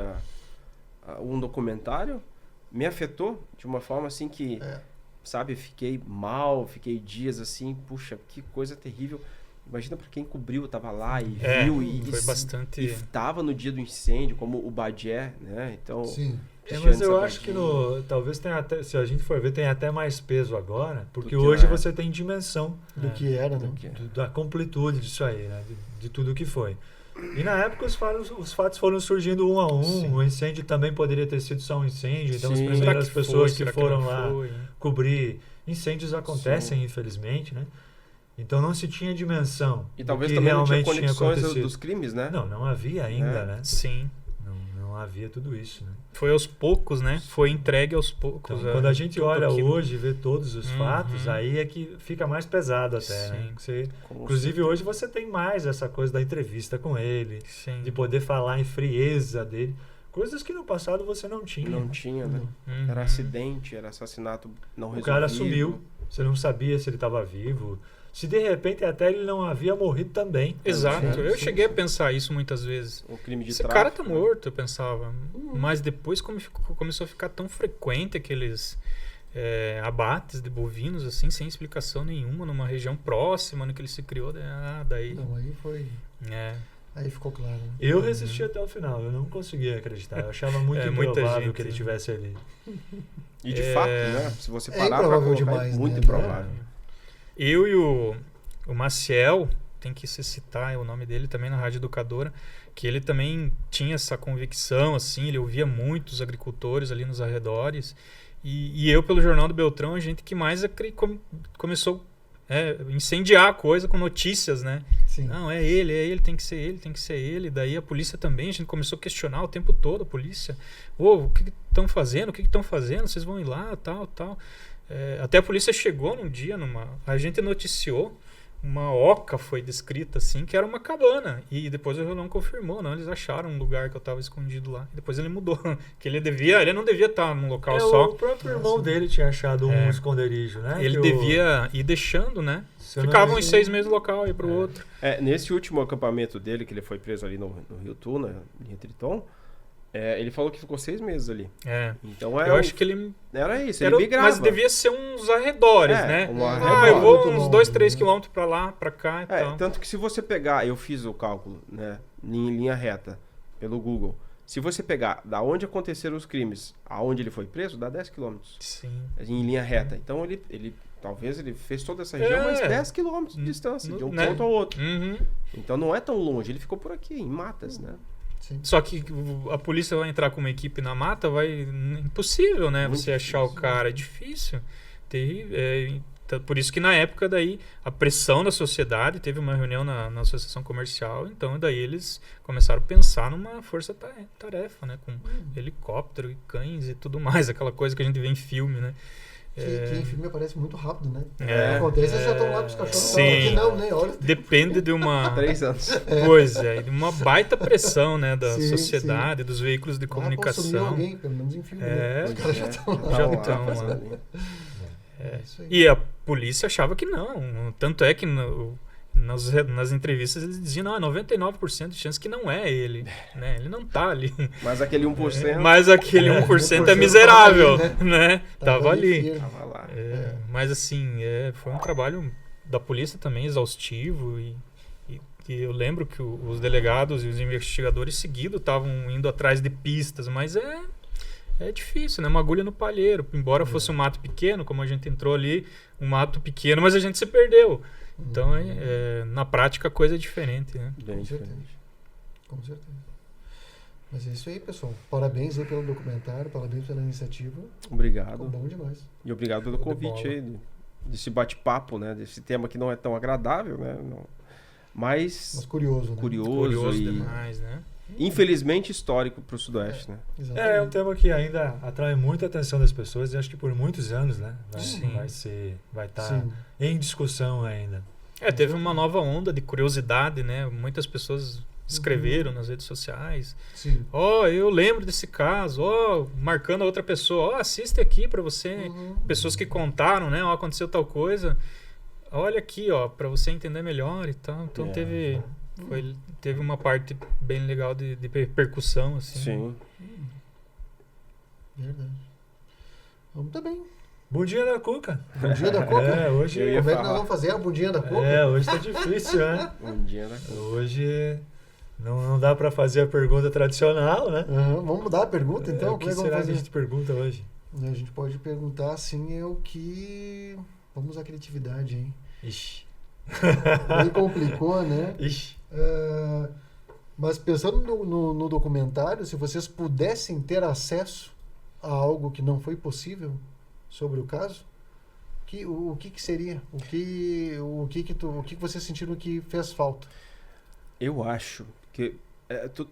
um documentário, me afetou de uma forma assim que, sabe, fiquei mal, fiquei dias assim, puxa, que coisa terrível. Imagina pra quem cobriu, tava lá e viu foi bastante. e tava no dia do incêndio, como o Bagé, né? Então, Sim. Mas eu acho que talvez tenha até, se a gente for ver, tem até mais peso agora, porque Do que hoje na você tem dimensão Do que era, né? da completude disso aí, né? De tudo que foi. E na época os fatos foram surgindo um a um. Sim. O incêndio também poderia ter sido só um incêndio. Então as Sim. primeiras pessoas que será foram não lá foi? cobrir incêndios acontecem, infelizmente, né? Então não se tinha dimensão E do talvez que também não tinha realmente tinha conexões acontecido. dos crimes, né? Não havia ainda, né? Sim. não havia tudo isso, né? Foi aos poucos, né? Foi entregue aos poucos. Então, quando a gente tudo olha aquilo. hoje e vê todos os Uhum. fatos, aí é que fica mais pesado até, né? Sim. Você, Com inclusive hoje você tem mais essa coisa da entrevista com ele, Sim. de poder falar em frieza dele, coisas que no passado você não tinha. Não tinha, né? Uhum. Era acidente, era assassinato não O resolvido. cara sumiu, você não sabia se ele estava vivo, se de repente até ele não havia morrido também. Exato. Sim, Eu sim, cheguei sim. a pensar isso muitas vezes. Um crime de Esse tráfico. cara tá morto, eu pensava. Mas depois começou a ficar tão frequente aqueles abates de bovinos, assim, sem explicação nenhuma, numa região próxima no que ele se criou. Daí. Não, aí foi. É. Aí ficou claro. Né? Eu resisti até o final, eu não conseguia acreditar. Eu achava muito Muita improvável gente, que ele né? estivesse ali. E de fato, né? Se você É parar pra improvável colocar, demais, é muito né? improvável. Eu e o Maciel, tem que se citar o nome dele também na Rádio Educadora, que ele também tinha essa convicção, assim, ele ouvia muitos agricultores ali nos arredores. E eu, pelo Jornal do Beltrão, a gente que mais começou a incendiar a coisa com notícias, né? Sim. Não, é ele, tem que ser ele, tem que ser ele. Daí a polícia também, a gente começou a questionar o tempo todo a polícia. O que estão fazendo? O que estão fazendo? Vocês vão ir lá, tal. Até a polícia chegou num dia, a gente noticiou, uma oca foi descrita assim, que era uma cabana. E depois o Rolão confirmou, não, eles acharam um lugar que eu estava escondido lá. E depois ele mudou, que ele não devia estar num local só. O próprio irmão dele tinha achado um esconderijo, né? Ele que devia ir deixando, né? Se eu não Ficavam me uns 6 meses no local, aí pro outro. Nesse último acampamento dele, que ele foi preso ali no Rio Tuna, em Triton, ele falou que ficou 6 meses ali. Então Eu acho que ele... era isso, ele migrava. Mas devia ser uns arredores, né? Eu vou muito uns longe, 2, 3 né? quilômetros pra lá, pra cá e tal. Tanto que se você pegar, eu fiz o cálculo, né, em linha reta, pelo Google. Se você pegar da onde aconteceram os crimes, aonde ele foi preso, dá 10 quilômetros. Sim. Em linha reta. Então talvez ele fez toda essa região, mas 10 quilômetros de distância, de um né? ponto ao outro. Uhum. Então não é tão longe, ele ficou por aqui, em matas, né? Sim. Só que a polícia vai entrar com uma equipe na mata, impossível, né? Muito Você achar o cara, é difícil. Por isso que na época daí, a pressão da sociedade, teve uma reunião na associação comercial, então daí eles começaram a pensar numa força-tarefa, né? Com helicóptero e cães e tudo mais, aquela coisa que a gente vê em filme, né? Que em filme aparece muito rápido, né? Acontece, eles já estão lá com os cachorros. Sim. Aqui não, né? Olha. Depende de uma... 3 anos. Pois é, de uma baita pressão, né? Da Sim, sociedade, dos veículos de Sumiu comunicação. alguém, pelo menos em filme. Né? Os caras já estão lá. já estão lá. fazendo. Isso aí. E a polícia achava que não. Tanto é que nas entrevistas eles diziam, 99% de chance que não é ele. Né? Ele não tá ali. Mas aquele 1%. Mas aquele 1% é miserável. Né? Tava ali. firme. Tava lá. Mas assim, foi um trabalho da polícia também exaustivo. E eu lembro que os delegados e os investigadores seguidos estavam indo atrás de pistas, mas é difícil, né? Uma agulha no palheiro. Embora fosse um mato pequeno, como a gente entrou ali, um mato pequeno, mas a gente se perdeu. Então, na prática, a coisa é diferente, né? Bem Com certeza. diferente. Com certeza. Mas é isso aí, pessoal. Parabéns aí pelo documentário, parabéns pela iniciativa. Ficou Obrigado. bom demais. E obrigado pelo Show de convite bola. aí, desse bate-papo, né? Desse tema que não é tão agradável, né? Mas curioso, né? Curioso e, demais, né? infelizmente, histórico para o Sudoeste, né? Exatamente. É um tema que ainda atrai muita atenção das pessoas e acho que por muitos anos, né? Sim. Vai estar Sim. em discussão ainda. Teve uma nova onda de curiosidade, né? Muitas pessoas escreveram nas redes sociais. Sim. Eu lembro desse caso. Marcando a outra pessoa. Assiste aqui pra você. Pessoas que contaram, né? Aconteceu tal coisa. Olha aqui, para você entender melhor e tal. Então teve uma parte bem legal de repercussão, assim. Sim. Verdade. Vamos também. Bundinha da Cuca. Bundinha da Cuca? Hoje... Eu ia Como é que falar. nós vamos fazer a bundinha da Cuca? Hoje tá difícil, né? Um dia, né? Hoje não dá pra fazer a pergunta tradicional, né? Vamos mudar a pergunta, então? O Como que é que será vamos que a fazer? gente pergunta hoje? A gente pode perguntar, assim, o que... Vamos à criatividade, hein? Ixi. Aí complicou, né? Ixi. Mas pensando no documentário, se vocês pudessem ter acesso a algo que não foi possível sobre o caso, o que seria? O que vocês sentiram que fez falta? Eu acho que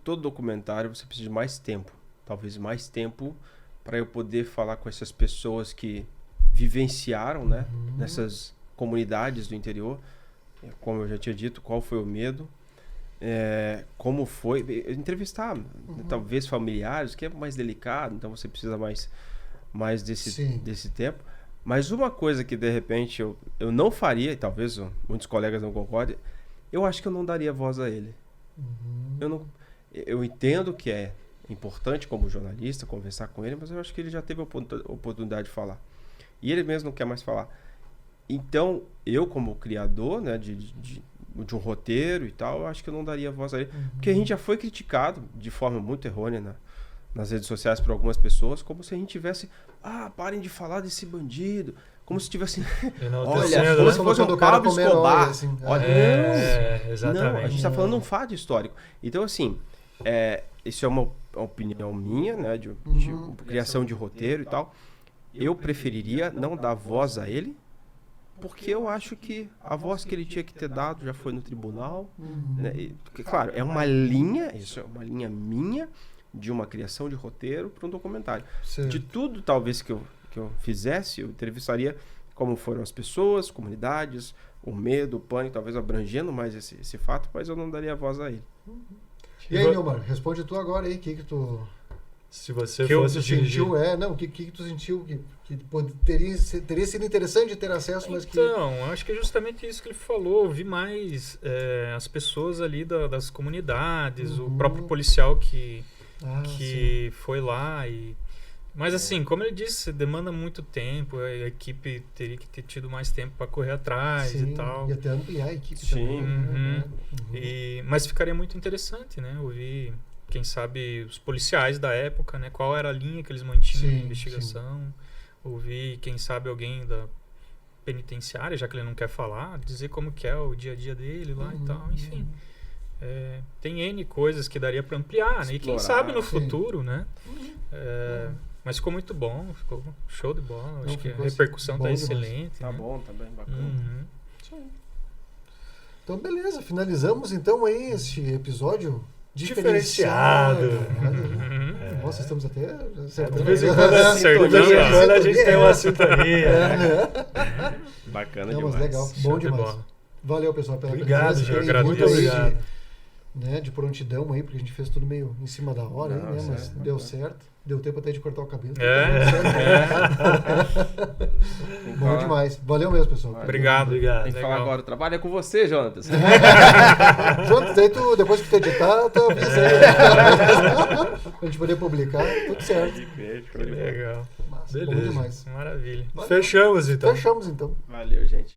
todo documentário você precisa de mais tempo. Talvez mais tempo para eu poder falar com essas pessoas que vivenciaram, né? Nessas comunidades do interior. Como eu já tinha dito, qual foi o medo. Como foi. Entrevistar, talvez familiares, que é mais delicado, então você precisa mais desse tempo. Mas uma coisa que de repente eu não faria, e talvez muitos colegas não concordem, eu acho que eu não daria voz a ele. Eu entendo que é importante como jornalista conversar com ele, mas eu acho que ele já teve a oportunidade de falar. E ele mesmo não quer mais falar. Então, eu como criador, né, de um roteiro e tal, eu acho que eu não daria voz a ele. Porque a gente já foi criticado de forma muito errônea nas redes sociais por algumas pessoas, como se a gente tivesse, parem de falar desse bandido, como se tivesse, olha, como se fosse um Pablo Escobar. Assim, exatamente. Não, a gente está falando um fato histórico. Então, assim, isso é uma opinião minha, né, de criação de roteiro e tal. Eu preferiria não dar voz a ele, porque eu acho que a voz que ele tinha que ter dado já foi no tribunal. Né? Porque, claro, isso é uma linha minha de uma criação de roteiro para um documentário. Certo. De tudo, talvez, que eu fizesse, eu entrevistaria como foram as pessoas, comunidades, o medo, o pânico, talvez abrangendo mais esse fato, mas eu não daria voz a ele. E aí, Neumar, responde tu agora aí, o que tu... Se você que fosse dirigir... o que tu sentiu que teria sido interessante ter acesso, mas que... Então, acho que é justamente isso que ele falou. Vi mais as pessoas ali das comunidades, o próprio policial que foi lá. Mas assim, como ele disse, demanda muito tempo, a equipe teria que ter tido mais tempo para correr atrás e tal. E até ampliar a equipe Sim. também. Mas ficaria muito interessante, né? Ouvir, quem sabe, os policiais da época, né? Qual era a linha que eles mantinham na investigação. Ouvir, quem sabe, alguém da penitenciária, já que ele não quer falar, dizer como que é o dia a dia dele lá e tal, enfim. Tem N coisas que daria para ampliar, né? E quem sabe no futuro, né? Mas ficou muito bom, ficou show de bola. Acho que a repercussão tá excelente. Tá né? bom, tá bem bacana. Isso aí. Então, beleza. Finalizamos, então, aí este episódio diferenciado. Nossa, estamos até acertando. De vez em quando a gente tem uma sintonia. Bacana Não, demais. mas legal, bom demais. Valeu, pessoal, pela Obrigado, presença. eu agradeço. Muito Obrigado. Né, de prontidão aí, porque a gente fez tudo meio em cima da hora, Não, aí, né? Mas certo. deu certo. Deu tempo até de cortar o cabelo. Bom demais. Valeu mesmo, pessoal. Obrigado. Tem que falar agora. O trabalho é com você, Jonatas. Jonatas, aí depois que tu editar, tu avisa aí. Pra gente poder publicar, tudo certo. Legal. Massa, Beleza. bom demais. Maravilha. Valeu. Fechamos, então. Fechamos, então. Valeu, gente.